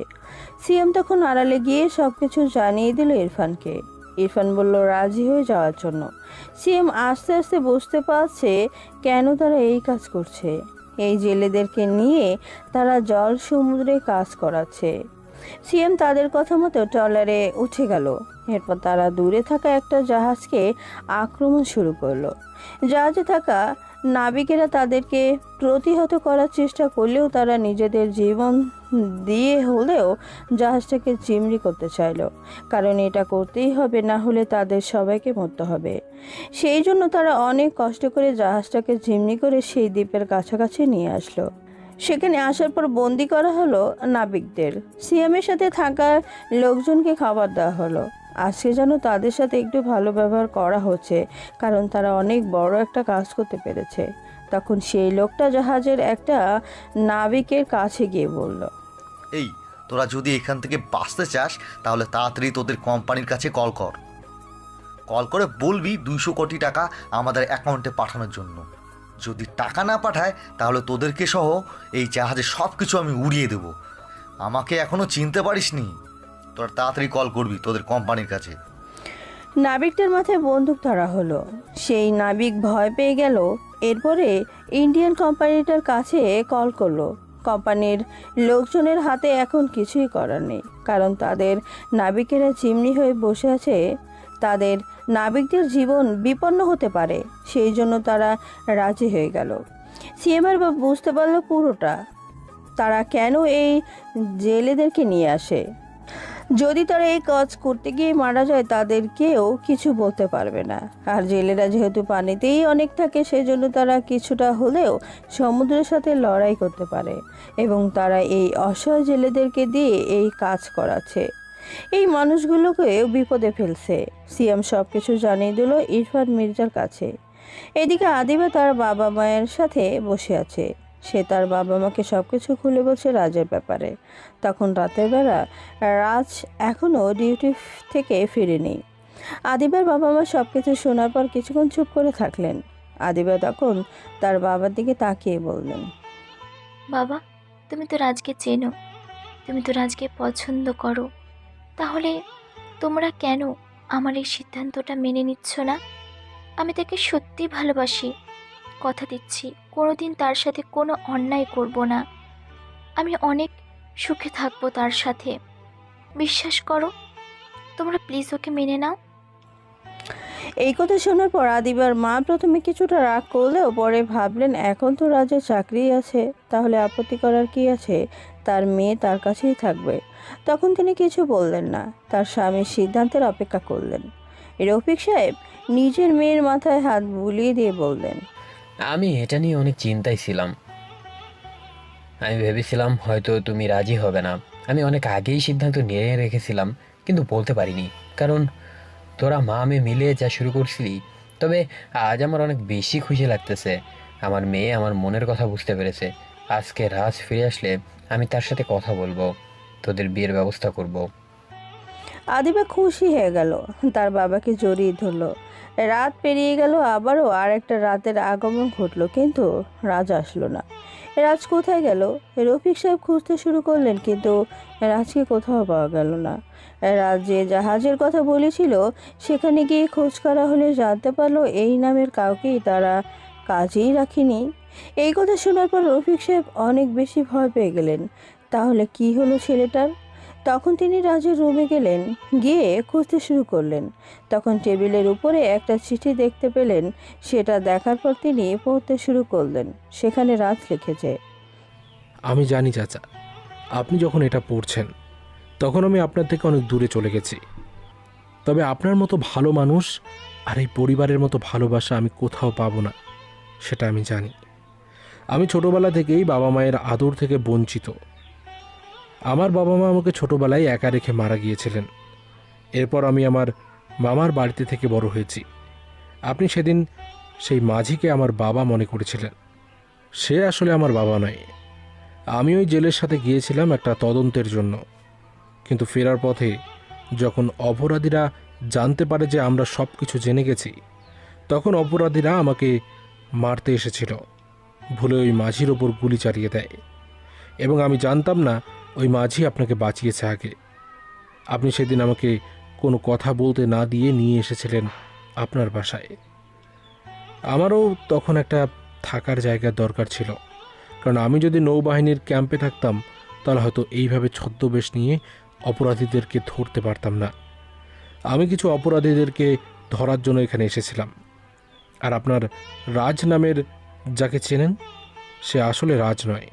সিয়াম তখন আড়ালে গিয়ে সব কিছু জানিয়ে দিল ইরফানকে। ইরফান বলল রাজি হয়ে যাওয়ার জন্য। সিয়াম আস্তে আস্তে বুঝতে পারছে কেন তারা এই কাজ করছে। এই জেলেদেরকে নিয়ে তারা জল সমুদ্রে কাজ করাচ্ছে। সিএম তাদের কথা মতো ট্রলারে উঠে গেল। এরপর তারা দূরে থাকা একটা জাহাজকে আক্রমণ শুরু করলো। জাহাজে থাকা নাবিকেরা তাদেরকে প্রতিহত করার চেষ্টা করলেও তারা নিজেদের জীবন দিয়ে হলেও জাহাজটাকে জিম্মি করতে চাইলো, কারণ এটা করতেই হবে, না হলে তাদের সবাইকে মরতে হবে। সেই জন্য তারা অনেক কষ্ট করে জাহাজটাকে জিম্মি করে সেই দ্বীপের কাছাকাছি নিয়ে আসলো। সেখানে আসার পর বন্দি করা হলো নাবিকদের। সিয়ামের সাথে থাকা লোকজনকে খাবার দেওয়া হলো। আজকে যেন তাদের সাথে একটু ভালো ব্যবহার করা হচ্ছে, কারণ তারা অনেক বড় একটা কাজ করতে পেরেছে। তখন সেই লোকটা জাহাজের একটা নাবিকের কাছে গিয়ে বলল, এই তোরা যদি এখান থেকে বাঁচতে চাস তাহলে তাড়াতাড়ি তোদের কোম্পানির কাছে কল করে বলবি 200 কোটি টাকা আমাদের অ্যাকাউন্টে পাঠানোর জন্য। যদি টাকা না পাঠায় তাহলে তোদেরকে সহ এই জাহাজে সব কিছু আমি উড়িয়ে দেব। আমাকে এখনো চিনতে পারিসনি? তোরা তাড়াতাড়ি কল করবি তোদের কোম্পানির কাছে। নাবিকটার মাথায় বন্দুক ধরা হলো। সেই নাবিক ভয় পেয়ে গেল। এরপরে ইন্ডিয়ান কোম্পানিটার কাছে কল করলো। কোম্পানির লোকজনের হাতে এখন কিছুই করার নেই, কারণ তাদের নাবিকেরা চিমনি হয়ে বসে আছে। তাদের নাবিকদের জীবন বিপন্ন হতে পারে, সেই জন্য তারা রাজি হয়ে গেল। সিএমআর বুঝতে পারলো পুরোটা, তারা কেন এই জেলেদেরকে নিয়ে আসে। যদি তারা এই কাজ করতে গিয়ে মারা যায় তাদের কেউ কিছু বলতে পারবে না। আর জেলেরা যেহেতু পানিতেই অনেক থাকে, সেই জন্য তারা কিছুটা হলেও সমুদ্রের সাথে লড়াই করতে পারে, এবং তারা এই অসহায় জেলেদেরকে দিয়ে এই কাজ করাচ্ছে। এই মানুষগুলোকে বিপদে ফেলছে। সিএম সব কিছু জানিয়ে দিল ইরফান মির্জার কাছে। এদিকে আদিবা তার বাবা মায়ের সাথে বসে আছে। সে তার বাবা মাকে সব কিছু খুলে বলছে রাজের ব্যাপারে। তখন রাতের বেলা রাজ এখনও ডিউটি থেকে ফিরেনি। আদিবার বাবা মা সব কিছু শোনার পর কিছুক্ষণ চুপ করে থাকলেন। আদিবা তখন তার বাবার দিকে তাকিয়ে বললেন, বাবা, তুমি তো রাজকে চেনো, তুমি তো রাজকে পছন্দ করো, তাহলে তোমরা কেন আমার এই সিদ্ধান্তটা মেনে নিচ্ছ না? আমি তাকে সত্যি ভালোবাসি, কথা দিচ্ছি কোনোদিন তার সাথে কোনো অন্যায় করব না। আমি অনেক সুখে থাকবো তার সাথে, বিশ্বাস করো। তোমরা প্লিজ ওকে মেনে নাও। এই কথা শোনার পর আদিবার মা প্রথমে কিছুটা রাগ করলেও পরে ভাবলেন এখন তো রাজের চাকরি আছে, তাহলে আপত্তি করার কি আছে, তার মেয়ে তার কাছেই থাকবে। তখন তিনি কিছু বললেন না, তার স্বামীর সিদ্ধান্তের অপেক্ষা করলেন। রফিক সাহেব নিজের মেয়ের মাথায় হাত বুলিয়ে দিয়ে বললেন, আমি এটা নিয়ে অনেক চিন্তায় ছিলাম। আমি ভেবেছিলাম হয়তো তুমি রাজি হবে না। আমি অনেক আগেই সিদ্ধান্ত নিয়ে রেখেছিলাম, কিন্তু বলতে পারিনি, কারণ তোরা মা আমি মিলে যা শুরু করছিলি। তবে আজ আমার অনেক বেশি খুশি লাগতেছে। আমার মেয়ে আমার মনের কথা বুঝতে পেরেছে। আজকে রাজ ফিরে আসলে আমি তার সাথে কথা বলবো, তোদের বিয়ের ব্যবস্থা করব। আদিবা খুশি হয়ে গেল, তার বাবাকে জড়িয়ে ধরলো। রাত পেরিয়ে গেল, আবারও আর একটা রাতের আগমন ঘটলো, কিন্তু রাজ আসলো না। রাজ কোথায় গেল? রফিক সাহেব খুঁজতে শুরু করলেন, কিন্তু রাজকে কোথাও পাওয়া গেল না। রাজ যে জাহাজের কথা বলেছিল সেখানে গিয়ে খোঁজ করা হলে জানতে পারলো এই নামের কাউকেই তারা কাজেই রাখেনি। এই কথা শোনার পর রফিক সাহেব অনেক বেশি ভয় পেয়ে গেলেন। তাহলে কি হলো ছেলেটার? তখন তিনি রাজের রুমে গেলেন, গিয়ে খুঁজতে শুরু করলেন। তখন টেবিলের উপরে একটা চিঠি দেখতে পেলেন। সেটা দেখার পর তিনি পড়তে শুরু করলেন। সেখানে রাজ লিখেছে, আমি জানি চাচা, আপনি যখন এটা পড়ছেন তখন আমি আপনার থেকে অনেক দূরে চলে গেছি। তবে আপনার মতো ভালো মানুষ আর এই পরিবারের মতো ভালোবাসা আমি কোথাও পাবো না, সেটা আমি জানি। আমি ছোটোবেলা থেকেই বাবা মায়ের আদর থেকে বঞ্চিত। আমার বাবা মা আমাকে ছোটোবেলায় একা রেখে মারা গিয়েছিলেন। এরপর আমি আমার মামার বাড়িতে থেকে বড় হয়েছি। আপনি সেদিন সেই মাঝিকে আমার বাবা মনে করেছিলেন। সে আসলে আমার বাবা নয়। আমি ওই জেলের সাথে গিয়েছিলাম একটা তদন্তের জন্য, কিন্তু ফেরার পথে যখন অপরাধীরা জানতে পারে যে আমরা সব কিছু জেনে গেছি, তখন অপরাধীরা আমাকে মারতে এসেছিল। ভুলে ওই মাঝির ওপর গুলি চালিয়ে দেয়, এবং আমি জানতাম না ওই মাঝি আপনাকে বাঁচিয়েছে আগে। আপনি সেদিন আমাকে কোনো কথা বলতে না দিয়ে নিয়ে এসেছিলেন আপনার বাসায়। আমারও তখন একটা থাকার জায়গার দরকার ছিল, কারণ আমি যদি নৌবাহিনীর ক্যাম্পে থাকতাম তাহলে হয়তো এইভাবে ছদ্মবেশ নিয়ে অপরাধীদেরকে ধরতে পারতাম না। আমি কিছু অপরাধীদেরকে ধরার জন্য এখানে এসেছিলাম। আর আপনার রাজ নামের যাকে চেনেন, সে আসলে রাজ নয়,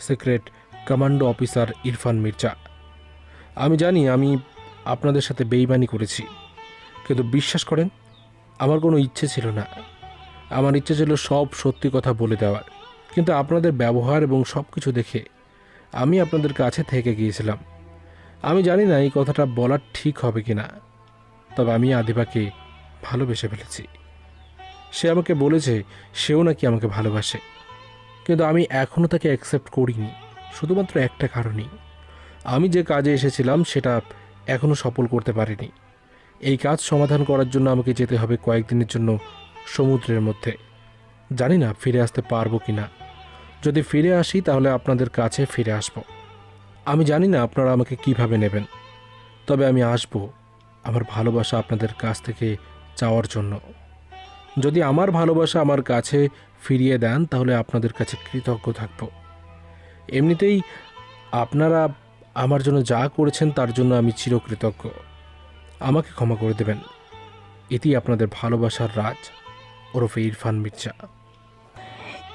secret commando officer Irfan Mirza. আমি জানি আমি আপনাদের সাথে বেইমানি করেছি, কিন্তু বিশ্বাস করেন আমার কোনো ইচ্ছে ছিল না। আমার ইচ্ছে ছিল সব সত্যি কথা বলে দেওয়ার, কিন্তু আপনাদের ব্যবহার এবং সব কিছু দেখে আমি আপনাদের কাছে থেকে গিয়েছিলাম। আমি জানি না এই কথাটা বলার ঠিক হবে কি না, তবে আমি আদিবাকে ভালোবেসে ফেলেছি। সে আমাকে বলেছে সেও নাকি আমাকে ভালোবাসে, কিন্তু আমি এখনও তাকে অ্যাকসেপ্ট করিনি, শুধুমাত্র একটা কারণেই। আমি যে কাজে এসেছিলাম সেটা এখনও সফল করতে পারিনি। এই কাজ সমাধান করার জন্য আমাকে যেতে হবে কয়েকদিনের জন্য সমুদ্রের মধ্যে। জানি না ফিরে আসতে পারবো কি না। যদি ফিরে আসি তাহলে আপনাদের কাছে ফিরে আসব। আমি জানি না আপনারা আমাকে কিভাবে নেবেন, তবে আমি আসব আমার ভালোবাসা আপনাদের কাছ থেকে চাওয়ার জন্য। যদি আমার ভালোবাসা আমার কাছে ফিরিয়ে দেন তাহলে আপনাদের কাছে কৃতজ্ঞ থাকব। এমনিতেই আপনারা আমার জন্য যা করেছেন তার জন্য আমি চিরকৃতজ্ঞ। আমাকে ক্ষমা করে দেবেন। এটি আপনাদের ভালোবাসার রাজ ওরফে ইরফান মির্জা।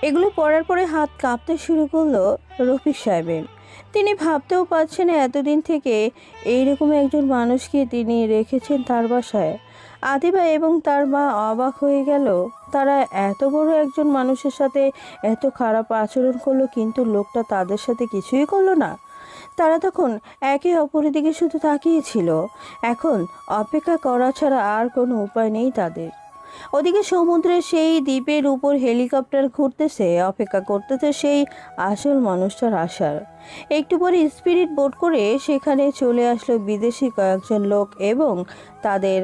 এগুলো পড়ার পরে হাত কাঁপতে শুরু করলো রফিক সাহেবের। তিনি ভাবতেও পারছেন না এতদিন থেকে এইরকম একজন মানুষকে তিনি রেখেছেন তার বাসায়। আদিবা এবং তার মা অবাক হয়ে গেল। তারা এত বড় একজন মানুষের সাথে এত খারাপ আচরণ করলো, কিন্তু লোকটা তাদের সাথে কিছুই করলো না। তারা তখন একে অপরের দিকে শুধু তাকিয়েছিল। এখন অপেক্ষা করা ছাড়া আর কোনো উপায় নেই তাদের। ওদিকে সমুদ্রের সেই দ্বীপের উপর হেলিকপ্টার ঘুরতেছে, অপেক্ষা করতেছে সেই আসল মানুষটার আসার। একটু পরে স্পিরিট বোট করে সেখানে চলে আসলো বিদেশি কয়েকজন লোক এবং তাদের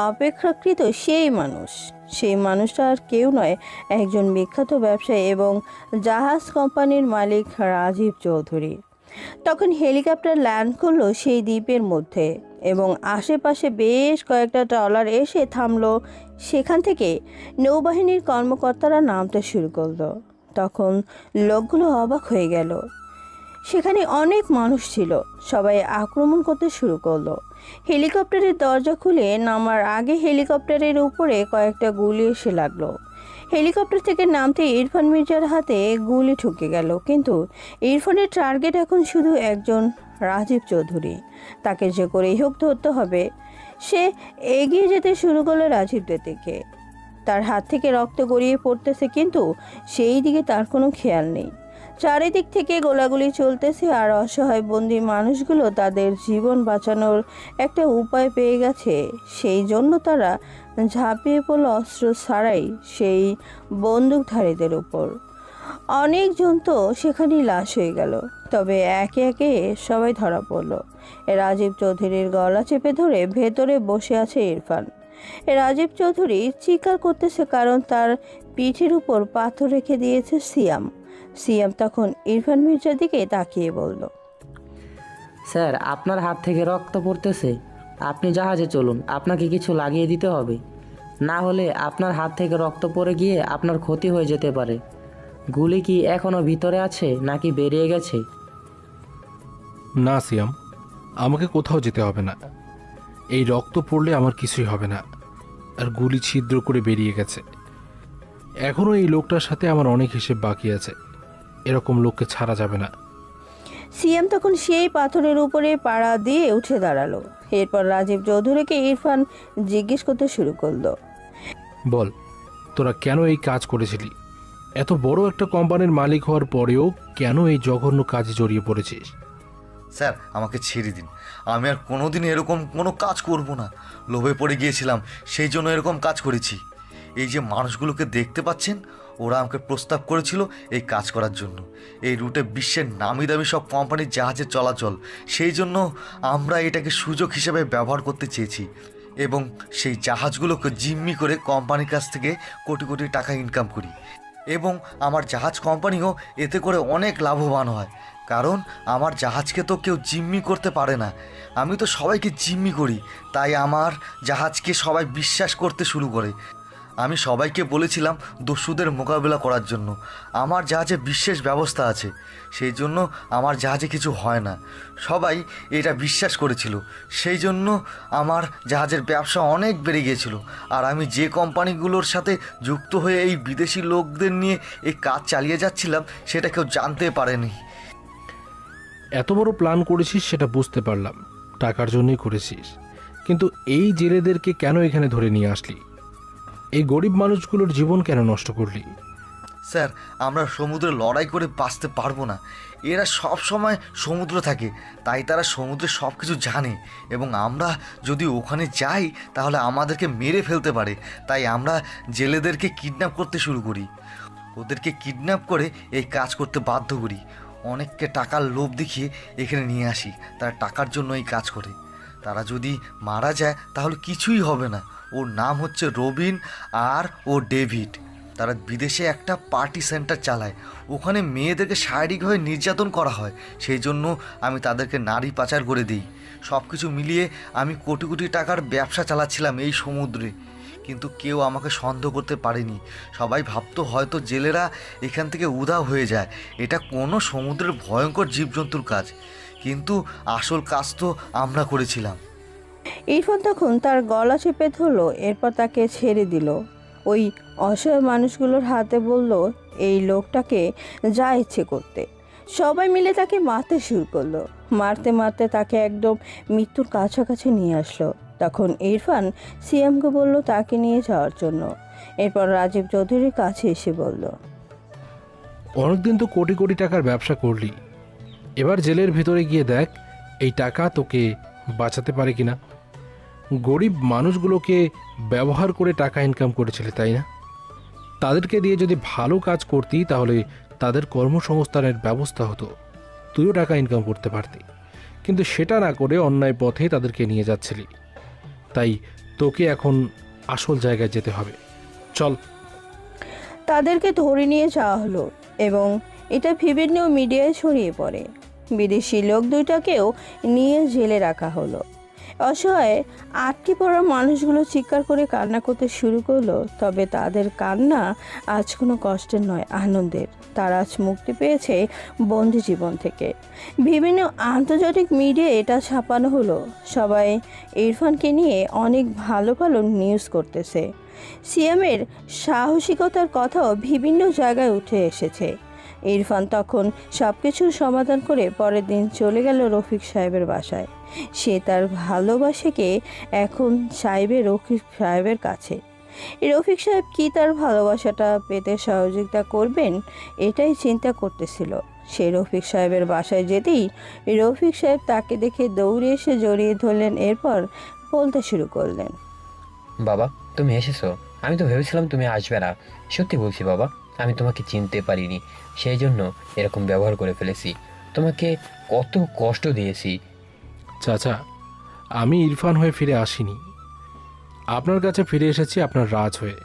অপেক্ষাকৃত সেই মানুষটা আর কেউ নয়, একজন বিখ্যাত ব্যবসায়ী এবং জাহাজ কোম্পানির মালিক রাজীব চৌধুরী। তখন হেলিকপ্টার ল্যান্ড করলো সেই দ্বীপের মধ্যে এবং আশেপাশে বেশ কয়েকটা ট্রলার এসে থামলো। সেখান থেকে নৌবাহিনীর কর্মকর্তারা নামতে শুরু করলো। তখন লোকগুলো অবাক হয়ে গেল। সেখানে অনেক মানুষ ছিল, সবাই আক্রমণ করতে শুরু করলো। হেলিকপ্টারের দরজা খুলে নামার আগে হেলিকপ্টারের উপরে কয়েকটা গুলি এসে লাগলো। হেলিকপ্টার থেকে নামতে ইরফান মির্জার হাতে গুলি ঠুকে গেল, কিন্তু ইরফানের টার্গেট এখন শুধু একজন, রাজীব চৌধুরী। তাকে যে করেই হোক ধরতে হবে। সে এগিয়ে যেতে শুরু করলো রাজীবদের দিকে। তার হাত থেকে রক্ত গড়িয়ে পড়তেছে, কিন্তু সেই দিকে তার কোনো খেয়াল নেই। চারিদিক থেকে গোলাগুলি চলতেছে, আর অসহায় বন্দি মানুষগুলো তাদের জীবন বাঁচানোর একটা উপায় পেয়ে গেছে। সেই জন্য তারা ঝাঁপিয়ে পড়ল অস্ত্র ছাড়াই সেই বন্দুকধারীদের উপর। অনেকজন তো সেখানেই লাশ হয়ে গেল। তবে একে একে সবাই ধরা পড়ল। রাজীব চৌধুরীর গলা চেপে ধরে ভেতরে বসে আছে ইরফান। রাজীব চৌধুরী চিৎকার করতেছে, কারণ তার পিঠের উপর পাথর রেখে দিয়েছে সিয়াম। সিয়াম তখন ইরফান মির্জার দিকে তাকিয়ে বলল, স্যার, আপনার হাত থেকে রক্ত পড়তেছে। আপনি জাহাজে চলুন, আপনাকে কিছু লাগিয়ে দিতে হবে, না হলে আপনার হাত থেকে রক্ত পড়ে গিয়ে আপনার ক্ষতি হয়ে যেতে পারে। গুলি কি এখনও ভিতরে আছে নাকি বেরিয়ে গেছে? না সিয়াম, আমাকে কোথাও যেতে হবে না। এই রক্ত পড়লে আমার কিছুই হবে না, আর গুলি ছিদ্র করে বেরিয়ে গেছে। এখনও এই লোকটার সাথে আমার অনেক হিসেব বাকি আছে। এরকম লোককে ছাড়া যাবে না। সিয়াম তখন সেই পাথরের উপরে পাড়া দিয়ে উঠে দাঁড়ালো। এরপর রাজীব চৌধুরীকে ইরফান জিজ্ঞেস করতে শুরু করলো, বল, তোরা কেন এই কাজ করেছিলি? এত বড় একটা কোম্পানির মালিক হওয়ার পরেও কেন এই জঘন্য কাজে জড়িয়ে পড়েছিস? স্যার, আমাকে ছেড়ে দিন। আমি আর কোনোদিন এরকম কোনো কাজ করব না। লোভে পড়ে গিয়েছিলাম, সেই জন্য এরকম কাজ করেছি। এই যে মানুষগুলোকে দেখতে পাচ্ছেন, ওরা আমাকে প্রস্তাব করেছিল এই কাজ করার জন্য। এই রুটে বিশ্বের নামি দামি সব কোম্পানির জাহাজের চলাচল, সেই জন্য আমরা এটাকে সুযোগ হিসেবে ব্যবহার করতে চেয়েছি এবং সেই জাহাজগুলোকে জিম্মি করে কোম্পানির কাছ থেকে কোটি কোটি টাকা ইনকাম করি। এবং আমার জাহাজ কোম্পানিও এতে করে অনেক লাভবান হয়, কারণ আমার জাহাজকে তো কেউ জিম্মি করতে পারে না। আমি তো সবাইকে জিম্মি করি, তাই আমার জাহাজকে সবাই বিশ্বাস করতে শুরু করে। আমি সবাইকে বলেছিলাম দস্যুদের মোকাবিলা করার জন্য আমার জাহাজে বিশেষ ব্যবস্থা আছে, সেই জন্য আমার জাহাজে কিছু হয় না। সবাই এটা বিশ্বাস করেছিল, সেই জন্য আমার জাহাজের ব্যবসা অনেক বেড়ে গিয়েছিল। আর আমি যে কোম্পানিগুলোর সাথে যুক্ত হয়ে এই বিদেশি লোকদের নিয়ে এই কাজ চালিয়ে যাচ্ছিলাম, সেটা কেউ জানতে পারেনি। এত বড় প্ল্যান করেছিস সেটা বুঝতে পারলাম, টাকার জন্যই করেছিস। কিন্তু এই জেলেদেরকে কেন এখানে ধরে নিয়ে আসলি? এই গরিব মানুষগুলোর জীবন কেন নষ্ট করলি? স্যার, আমরা সমুদ্রে লড়াই করে বাঁচতে পারবো না। এরা সব সময় সমুদ্র থাকে, তাই তারা সমুদ্রে সব কিছু জানে, এবং আমরা যদি ওখানে যাই তাহলে আমাদেরকে মেরে ফেলতে পারে। তাই আমরা জেলেদেরকে কিডন্যাপ করতে শুরু করি, ওদেরকে কিডন্যাপ করে এই কাজ করতে বাধ্য করি। অনেককে টাকার লোভ দেখিয়ে এখানে নিয়ে আসি, তারা টাকার জন্য এই কাজ করে। তারা যদি মারা যায় তাহলে কিছুই হবে না। ওর নাম হচ্ছে রবিন আর ও ডেভিড। তারা বিদেশে একটা পার্টি সেন্টার চালায়, ওখানে মেয়েদেরকে শারীরিকভাবে নির্যাতন করা হয়, সেই জন্য আমি তাদেরকে নারী পাচার করে দিই। সব কিছু মিলিয়ে আমি কোটি কোটি টাকার ব্যবসা চালাচ্ছিলাম এই সমুদ্রে, কিন্তু কেউ আমাকে সন্দেহ করতে পারেনি। সবাই ভাবতো হয়তো জেলেরা এখান থেকে উধাও হয়ে যায়, এটা কোনো সমুদ্রের ভয়ঙ্কর জীবজন্তুর কাজ, কিন্তু আসল কাজ তো আমরা করেছিলাম। ইরফান তখন তার গলা চেপে ধরলো, এরপর তাকে ছেড়ে দিল। ওই অসহায় মানুষগুলোর হাতে বলল এই লোকটাকে যা ইচ্ছে করতে। সবাই মিলে তাকে মারতে শুরু করলো। মারতে মারতে তাকে একদম মৃত্যুর কাছাকাছি নিয়ে আসলো। তখন ইরফান সিয়ামকে বলল তাকে নিয়ে যাওয়ার জন্য। এরপর রাজীব চৌধুরীর কাছে এসে বলল, অনেকদিন তো কোটি কোটি টাকার ব্যবসা করলি, এবার জেলের ভিতরে গিয়ে দেখ এই টাকা তোকে বাঁচাতে পারে কিনা। গরিব মানুষগুলোকে ব্যবহার করে টাকা ইনকাম করেছিলে, তাই না? তাদেরকে দিয়ে যদি ভালো কাজ করতি তাহলে তাদের কর্মসংস্থানের ব্যবস্থা হতো, তুইও টাকা ইনকাম করতে পারতি। কিন্তু সেটা না করে অন্যায় পথে তাদেরকে নিয়ে যাচ্ছিলি, তাই তোকে এখন আসল জায়গায় যেতে হবে। চল। তাদেরকে ধরে নিয়ে যাওয়া হলো এবং এটা বিভিন্ন মিডিয়ায় ছড়িয়ে পড়ে। বিদেশি লোক দুইটাকেও নিয়ে জেলে রাখা হলো। অসহায় আটকে পড়া মানুষগুলো চিৎকার করে কান্না করতে শুরু করলো, তবে তাদের কান্না আজ কোনো কষ্টের নয়, আনন্দের। তারা আজ মুক্তি পেয়েছে বন্দি জীবন থেকে। বিভিন্ন আন্তর্জাতিক মিডিয়ায় এটা ছাপানো হলো। সবাই ইরফানকে নিয়ে অনেক ভালো ভালো নিউজ করতেছে। সিয়ামের সাহসিকতার কথাও বিভিন্ন জায়গায় উঠে এসেছে। ইরফান তখন সব কিছুর সমাধান করে পরের দিন চলে গেল রফিক সাহেবের বাসায়। সে তার ভালোবাসাকে এখন চাইবে রফিক সাহেবের কাছে। রফিক সাহেব কি তার ভালোবাসাটা পেতে সহযোগিতা করবেন, এটাই চিন্তা করতেছিল। সে রফিক সাহেবের বাসায় যেতেই রফিক সাহেব তাকে দেখে দৌড়ে এসে জড়িয়ে ধরলেন, এরপর বলতে শুরু করলেন, বাবা তুমি এসেছো? আমি তো ভেবেছিলাম তুমি আসবে না। সত্যি বলছি বাবা, আমি তোমাকে চিনতে পারিনি, সেই জন্য এরকম ব্যবহার করে ফেলেছি। তোমাকে কত কষ্ট দিয়েছি। চাচা, আমি ইরফান হয়ে ফিরে আসিনি, আপনার কাছে ফিরে এসেছি আপনার রাজ হয়ে।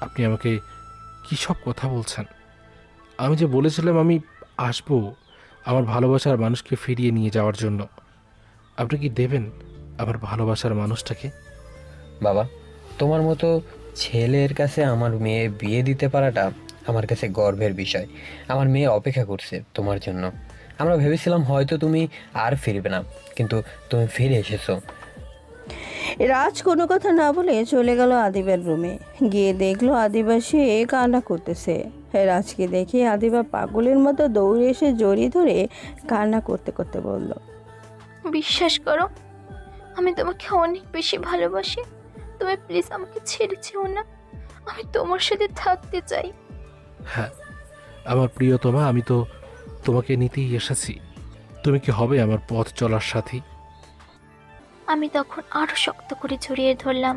আপনি আমাকে কী সব কথা বলছেন? আমি যে বলেছিলাম আমি আসবো আমার ভালোবাসার মানুষকে ফিরিয়ে নিয়ে যাওয়ার জন্য, আপনি কি দেবেন আমার ভালোবাসার মানুষটাকে? বাবা, তোমার মতো ছেলের কাছে আমার মেয়ে বিয়ে দিতে পারাটা আমার কাছে গর্বের বিষয়। আমার মেয়ে অপেক্ষা করছে তোমার জন্য। আমরা ভেবেছিলাম হয়তো তুমি আর ফিরবে না, কিন্তু তুমি ফিরে এসেছো। রাজ কোনো কথা না বলে চলে গেল আদিবার রুমে। গিয়ে দেখলো আদিবা সে কান্না করতেছে। রাজকে দেখে আদিবা পাগলের মতো দৌড়ে এসে জড়িয়ে ধরে কান্না করতে করতে বলল, বিশ্বাস করো, আমি তোমাকে অনেক বেশি ভালোবাসি। তুমি প্লিজ আমাকে ছেড়ে যেও না, আমি তোমার সাথে থাকতে চাই। হ্যাঁ আমার প্রিয়তমা, আমি তো তোমাকে নিতেই এসেছি। তুমি কি হবে আমার পথ চলার সাথী? আমি তখন আরও শক্ত করে জড়িয়ে ধরলাম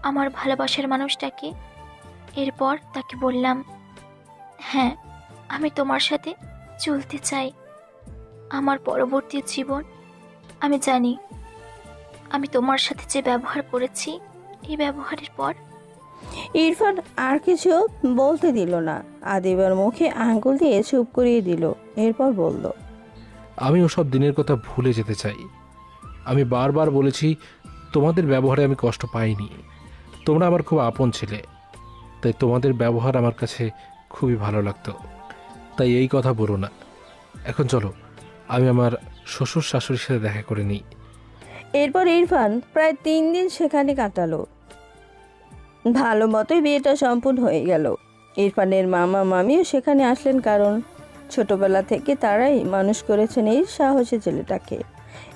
আমার ভালোবাসার মানুষটাকে। এরপর তাকে বললাম, হ্যাঁ আমি তোমার সাথে চলতে চাই আমার পরবর্তী জীবন। আমি জানি আমি তোমার সাথে যে ব্যবহার করেছি, এই ব্যবহারের পর। ইরফান আর কিছু বলতে দিল না, আদিবার মুখে আঙ্গুল দিয়ে চুপ করিয়ে দিল। এরপর বলল, আমি ওসব দিনের কথা ভুলে যেতে চাই। আমি বারবার বলেছি তোমাদের ব্যবহারে আমি কষ্ট পাইনি। তোমরা আমার খুব আপন ছিলে, তাই তোমাদের ব্যবহার আমার কাছে খুবই ভালো লাগতো। তাই এই কথা বলো না। এখন চলো আমি আমার শ্বশুর শাশুড়ির সাথে দেখা করে নিই। এরপর ইরফান প্রায় 3 দিন সেখানে কাটালো। ভালো মতোই বিয়েটা সম্পূর্ণ হয়ে গেল। ইরফানের মামা মামিও সেখানে আসলেন, কারণ ছোটবেলা থেকে তারাই মানুষ করেছেন এই সাহসী ছেলেটাকে।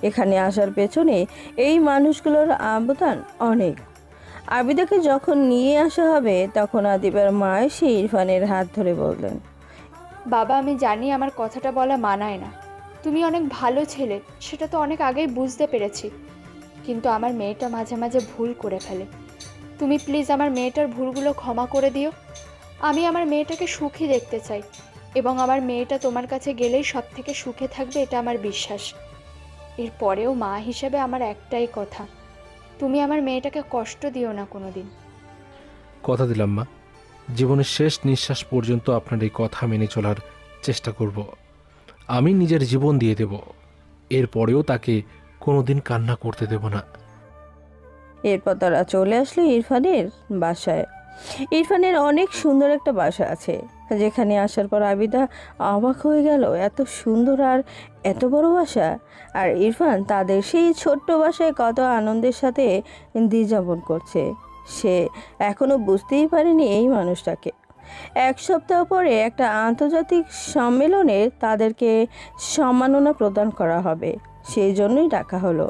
এখানে আসার পেছনে এই মানুষগুলোর অবদান অনেক। আবিদাকে যখন নিয়ে আসা হবে তখন আদিবার মা এসে ইরফানের হাত ধরে বললেন, বাবা আমি জানি আমার কথাটা বলা মানায় না, তুমি অনেক ভালো ছেলে, সেটা তো অনেক আগেই বুঝতে পেরেছি, কিন্তু আমার মেয়েটা মাঝে মাঝে ভুল করে ফেলে। তুমি প্লিজ আমার মেয়েটার ভুলগুলো ক্ষমা করে দিও। আমি আমার মেয়েটাকে সুখী দেখতে চাই, এবং আমার মেয়েটা তোমার কাছে গেলেই সব থেকে সুখে থাকবে, এটা আমার বিশ্বাস। এরপরেও মা হিসেবে আমার একটাই কথা, তুমি আমার মেয়েটাকে কষ্ট দিও না কোনো দিন। কথা দিলাম মা, জীবনের শেষ নিঃশ্বাস পর্যন্ত আপনার এই কথা মেনে চলার চেষ্টা করব। আমি নিজের জীবন দিয়ে দেব, এরপরেও তাকে কোনোদিন কান্না করতে দেব না। এরপর তারা চলে আসলো ইরফানের বাসায়। ইরফানের অনেক সুন্দর একটা বাসা আছে, যেখানে আসার পর আবিদা অবাক হয়ে গেল, এত সুন্দর আর এত বড় বাসা। আর ইরফান তাদের সেই ছোট্ট বাসায় কত আনন্দের সাথে দিন যাপন করছে, সে এখনো বুঝতেই পারেনি এই মানুষটাকে। 1 সপ্তাহ পরে একটা আন্তর্জাতিক সম্মেলনে তাদেরকে সম্মাননা প্রদান করা হবে, সেই জন্যই ডাকা হলো।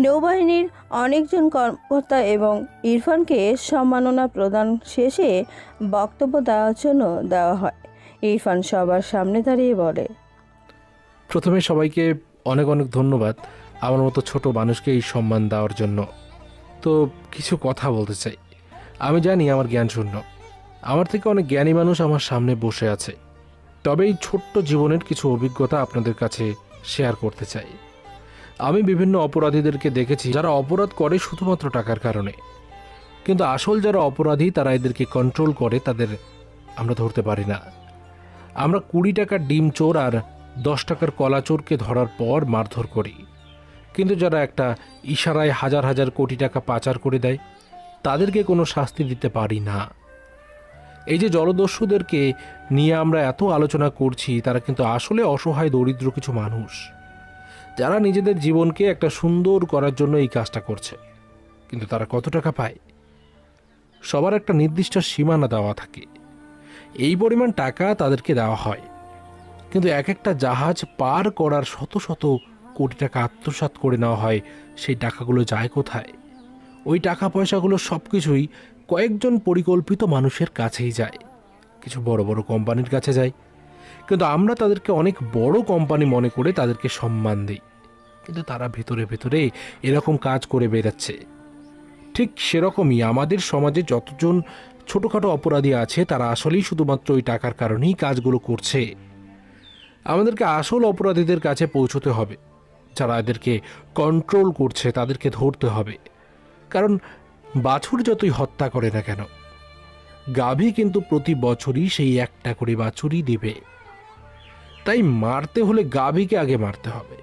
নৌবাহিনীর অনেকজন কর্মকর্তা এবং ইরফানকে সম্মাননা প্রদান শেষে বক্তব্য দেওয়ার জন্য দেওয়া হয়। ইরফান সবার সামনে দাঁড়িয়ে বলে, প্রথমে সবাইকে অনেক অনেক ধন্যবাদ আমার মতো ছোট মানুষকে এই সম্মান দেওয়ার জন্য। তো কিছু কথা বলতে চাই। আমি জানি আমার জ্ঞান শূন্য, আমার থেকে অনেক জ্ঞানী মানুষ আমার সামনে বসে আছে, তবে এই ছোট্ট জীবনের কিছু অভিজ্ঞতা আপনাদের কাছে শেয়ার করতে চাই। আমি বিভিন্ন অপরাধীদেরকে দেখেছি যারা অপরাধ করে শুধুমাত্র টাকার কারণে, কিন্তু আসল যারা অপরাধী তারা এদেরকে কন্ট্রোল করে, তাদের আমরা ধরতে পারি না। আমরা 20 টাকার ডিম চোর আর 10 টাকার কলা চোরকে ধরার পর মারধর করি, কিন্তু যারা একটা ইশারায় হাজার হাজার কোটি টাকা পাচার করে দেয় তাদেরকে কোনো শাস্তি দিতে পারি না। এই যে জলদস্যুদেরকে নিয়ে আমরা এত আলোচনা করছি, তারা কিন্তু আসলে অসহায় দরিদ্র কিছু মানুষ, যারা নিজেদের জীবনকে একটা সুন্দর করার জন্য এই কাজটা করছে। কিন্তু তারা কত টাকা পায়? সবার একটা নির্দিষ্ট সীমানা দেওয়া থাকে, এই পরিমাণ টাকা তাদেরকে দেওয়া হয়। কিন্তু এক একটা জাহাজ পার করার শত শত কোটি টাকা আত্মসাৎ করে নেওয়া হয়। সেই টাকাগুলো যায় কোথায়? ওই টাকা পয়সাগুলো সব কিছুই কয়েকজন পরিকল্পিত মানুষের কাছেই যায়, কিছু বড় বড় কোম্পানির কাছে যায়। কিন্তু আমরা তাদেরকে অনেক বড় কোম্পানি মনে করে তাদেরকে সম্মান দিই, কিন্তু তারা ভেতরে ভেতরে এরকম কাজ করে বেড়াচ্ছে। ঠিক সেরকমই আমাদের সমাজে যতজন ছোটোখাটো অপরাধী আছে তারা আসলেই শুধুমাত্র ওই টাকার কারণেই কাজগুলো করছে। আমাদেরকে আসল অপরাধীদের কাছে পৌঁছতে হবে, যারা এদেরকে কন্ট্রোল করছে তাদেরকে ধরতে হবে। কারণ বাছুর যতই হত্যা করে না কেন, গাভী কিন্তু প্রতি বছরই সেই একটা করে বাছুরই দিবে। তাই মারতে হলে গাভীকে আগে মারতে হবে,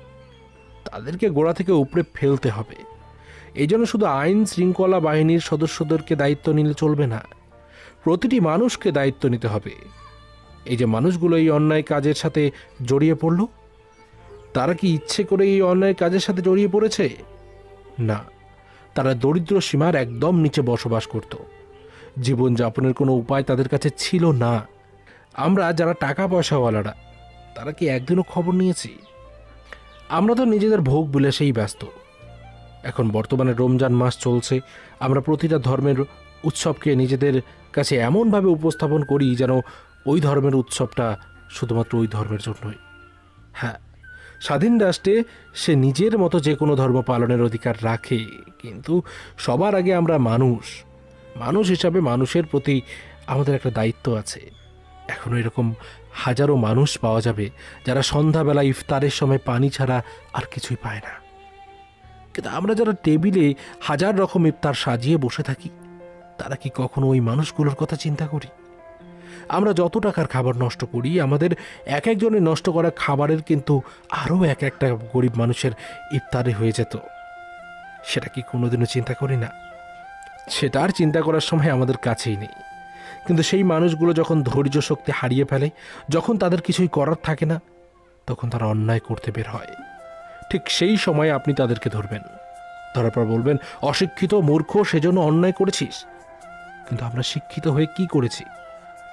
তাদেরকে গোড়া থেকে উপড়ে ফেলতে হবে। এই জন্য শুধু আইন শৃঙ্খলা বাহিনীর সদস্যদেরকে দায়িত্ব নিলে চলবে না, প্রতিটি মানুষকে দায়িত্ব নিতে হবে। এই যে মানুষগুলো এই অন্যায় কাজের সাথে জড়িয়ে পড়ল, তারা কি ইচ্ছে করে এই অন্যায় কাজের সাথে জড়িয়ে পড়েছে? না, তারা দরিদ্র সীমার একদম নিচে বসবাস করত। জীবনযাপনের কোনো উপায় তাদের কাছে ছিল না। আমরা যারা টাকা পয়সাওয়ালারা, তারা কি একদিনও খবর নিয়েছি? আমরা তো নিজেদের ভোগ বিলাসেই ব্যস্ত। এখন বর্তমানে রমজান মাস চলছে, আমরা প্রতিটা ধর্মের উৎসবকে নিজেদের কাছে এমনভাবে উপস্থাপন করি যেন ওই ধর্মের উৎসবটা শুধুমাত্র ওই ধর্মের জন্যই। হ্যাঁ, স্বাধীন রাষ্ট্রে সে নিজের মতো যে কোনো ধর্ম পালনের অধিকার রাখে, কিন্তু সবার আগে আমরা মানুষ হিসাবে মানুষের প্রতি আমাদের একটা দায়িত্ব আছে। এখনও এরকম হাজারো মানুষ পাওয়া যাবে যারা সন্ধ্যাবেলা ইফতারের সময় পানি ছাড়া আর কিছুই পায় না। কিন্তু আমরা যারা টেবিলে হাজার রকম ইফতার সাজিয়ে বসে থাকি, তারা কি কখনো ওই মানুষগুলোর কথা চিন্তা করি? আমরা যত টাকার খাবার নষ্ট করি, আমাদের এক একজনের নষ্ট করা খাবারের কিন্তু আরও এক একটা গরিব মানুষের ইফতারে হয়ে যেত। সেটা কি কোনোদিনও চিন্তা করি না? সেটা আর চিন্তা করার সময় আমাদের কাছেই নেই। কিন্তু সেই মানুষগুলো যখন ধৈর্য শক্তি হারিয়ে ফেলে, যখন তাদের কিছুই করার থাকে না, তখন তারা অন্যায় করতে বের হয়। ঠিক সেই সময় আপনি তাদেরকে ধরবেন, ধরার পর বলবেন অশিক্ষিত মূর্খ, সেজন্য অন্যায় করেছিস। কিন্তু আমরা শিক্ষিত হয়ে কি করেছি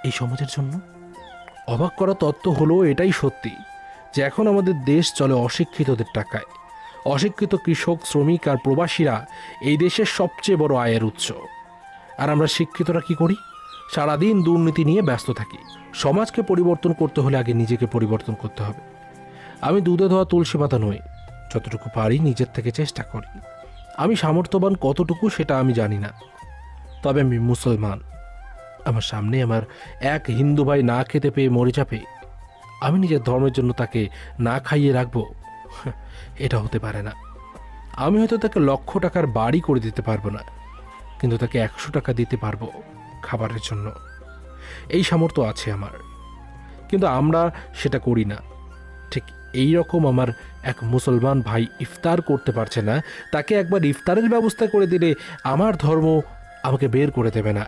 এই সমাজের জন্য? অবাক করা তত্ত্ব হলো এটাই সত্যি যে এখন আমাদের দেশ চলে অশিক্ষিতদের টাকায়। অশিক্ষিত কৃষক, শ্রমিক আর প্রবাসীরা এই দেশের সবচেয়ে বড় আয়ের উৎস। আর আমরা শিক্ষিতরা কি করি? সারাদিন দুর্নীতি নিয়ে ব্যস্ত থাকি। সমাজকে পরিবর্তন করতে হলে আগে নিজেকে পরিবর্তন করতে হবে। আমি দুধে ধোয়া তুলসী পাতা নই, যতটুকু পারি নিজের থেকে চেষ্টা করি। আমি সামর্থ্যবান কতটুকু সেটা আমি জানি না, তবে আমি মুসলমান। আমার সামনে আমার এক হিন্দু ভাই না খেতে পেয়ে মরে যাবে, আমি নিজের ধর্মের জন্য তাকে না খাইয়ে রাখবো? এটা হতে পারে না। আমি হয়তো তাকে লক্ষ টাকার বাড়ি করে দিতে পারবো না, কিন্তু তাকে 100 টাকা দিতে পারবো খাবারের জন্য। এই সামর্থ্য আছে আমার, কিন্তু আমরা সেটা করি না। ঠিক এই রকম আমার এক মুসলমান ভাই ইফতার করতে পারছে না, তাকে একবার ইফতারের ব্যবস্থা করে দিলে আমার ধর্ম আমাকে বের করে দেবে না।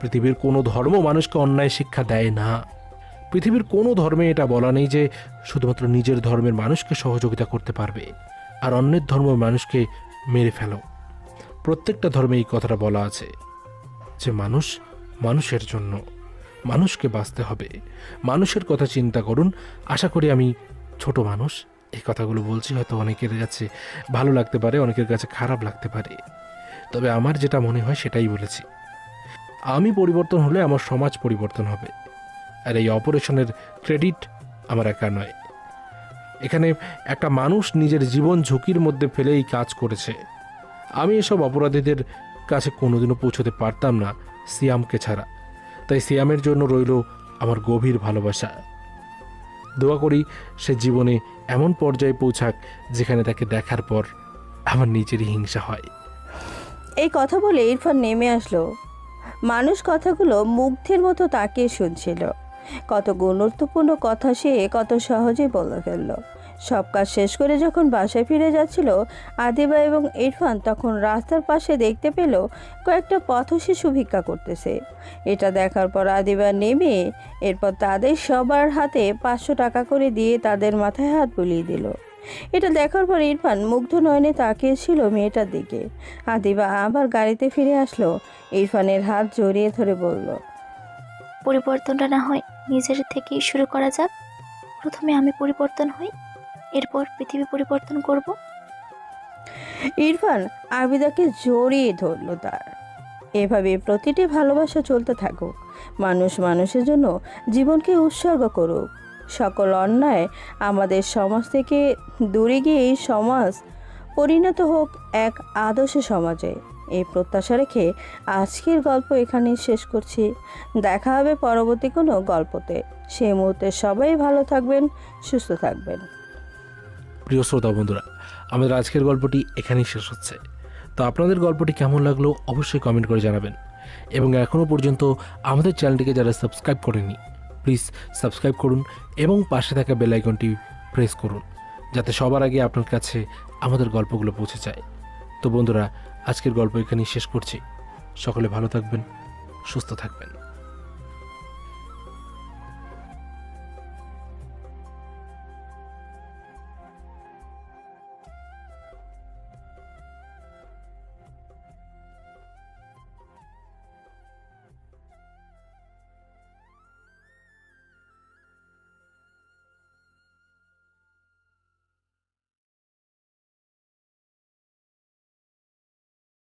পৃথিবীর কোনো ধর্ম মানুষকে অন্যায় শিক্ষা দেয় না। পৃথিবীর কোনো ধর্মে এটা বলা নেই যে শুধুমাত্র নিজের ধর্মের মানুষকে সহযোগিতা করতে পারবে আর অন্যের ধর্মের মানুষকে মেরে ফেলো। প্রত্যেকটা ধর্মে এই কথাটা বলা আছে যে মানুষ মানুষের জন্য, মানুষকে বাঁচতে হবে। মানুষের কথা চিন্তা করুন। আশা করি আমি ছোট মানুষ, এই কথাগুলো বলছি হয়তো অনেকের কাছে ভালো লাগতে পারে, অনেকের কাছে খারাপ লাগতে পারে, তবে আমার যেটা মনে হয় সেটাই বলেছি। আমি পরিবর্তন হলে আমার সমাজ পরিবর্তন হবে। আর এই অপারেশনের ক্রেডিট আমার একা নয়। এখানে একটা মানুষ নিজের জীবন ঝুঁকির মধ্যে ফেলে এই কাজ করেছে। আমি এসব অপরাধীদের কাছে কোনোদিনও পৌঁছতে পারতাম না সিয়ামকে ছাড়া। তাই সিয়ামের জন্য রইল আমার গভীর ভালোবাসা। দোয়া করি সে জীবনে এমন পর্যায়ে পৌঁছাক যেখানে তাকে দেখার পর আমার নিজেরই হিংসা হয়। এই কথা বলে ইরফান নেমে আসলো। মানুষ কথাগুলো মুগ্ধের মতো তাকিয়ে শুনছিল। কত গুরুত্বপূর্ণ কথা সে কত সহজে বলে ফেলল। সব কাজ শেষ করে যখন বাসায় ফিরে যাচ্ছিল আদিবা এবং ইরফান, তখন রাস্তার পাশে দেখতে পেল কয়েকটা পথশিশু ভিক্ষা করতেছে। এটা দেখার পর আদিবা নেমে এরপর তাদের সবার হাতে 500 টাকা করে দিয়ে তাদের মাথায় হাত বুলিয়ে দিল। এটা দেখার পর ইরফান মুগ্ধ নয়নে তাকিয়েছিল মেয়েটার দিকে। আদিবা আবার গাড়িতে ফিরে আসলো, ইরফানের হাত জড়িয়ে ধরে বলল, পরিবর্তনটা না হয় নিজের থেকেই শুরু করা যাক। প্রথমে আমি পরিবর্তন হই, এরপর পৃথিবী পরিবর্তন করব। ইরফান আবিদাকে জড়িয়ে ধরল তার। এভাবে প্রতিটি ভালোবাসা চলতে থাকুক, মানুষ মানুষের জন্য জীবনকে উৎসর্গ করুক। সকল অন্যায় আমাদের সমাজ থেকে দূরে গিয়ে এই সমাজ পরিণত হোক এক আদর্শ সমাজে। এই প্রত্যাশা রেখে আজকের গল্প এখানেই শেষ করছি। দেখা হবে পরবর্তী কোনো গল্পতে। সেই মুহূর্তে সবাই ভালো থাকবেন, সুস্থ থাকবেন। প্রিয় শ্রোতা বন্ধুরা, আমাদের আজকের গল্পটি এখানেই শেষ হচ্ছে। তো আপনাদের গল্পটি কেমন লাগলো অবশ্যই কমেন্ট করে জানাবেন। এবং এখনও পর্যন্ত আমাদের চ্যানেলটিকে যারা সাবস্ক্রাইব করেননি, প্লিজ সাবস্ক্রাইব করুন এবং পাশে থাকা বেল আইকনটি প্রেস করুন, যাতে সবার আগে আপনার কাছে আমাদের গল্পগুলো পৌঁছে যায়। তো বন্ধুরা, আজকের গল্প এখানেই শেষ করছি। সকলে ভালো থাকবেন, সুস্থ থাকবেন।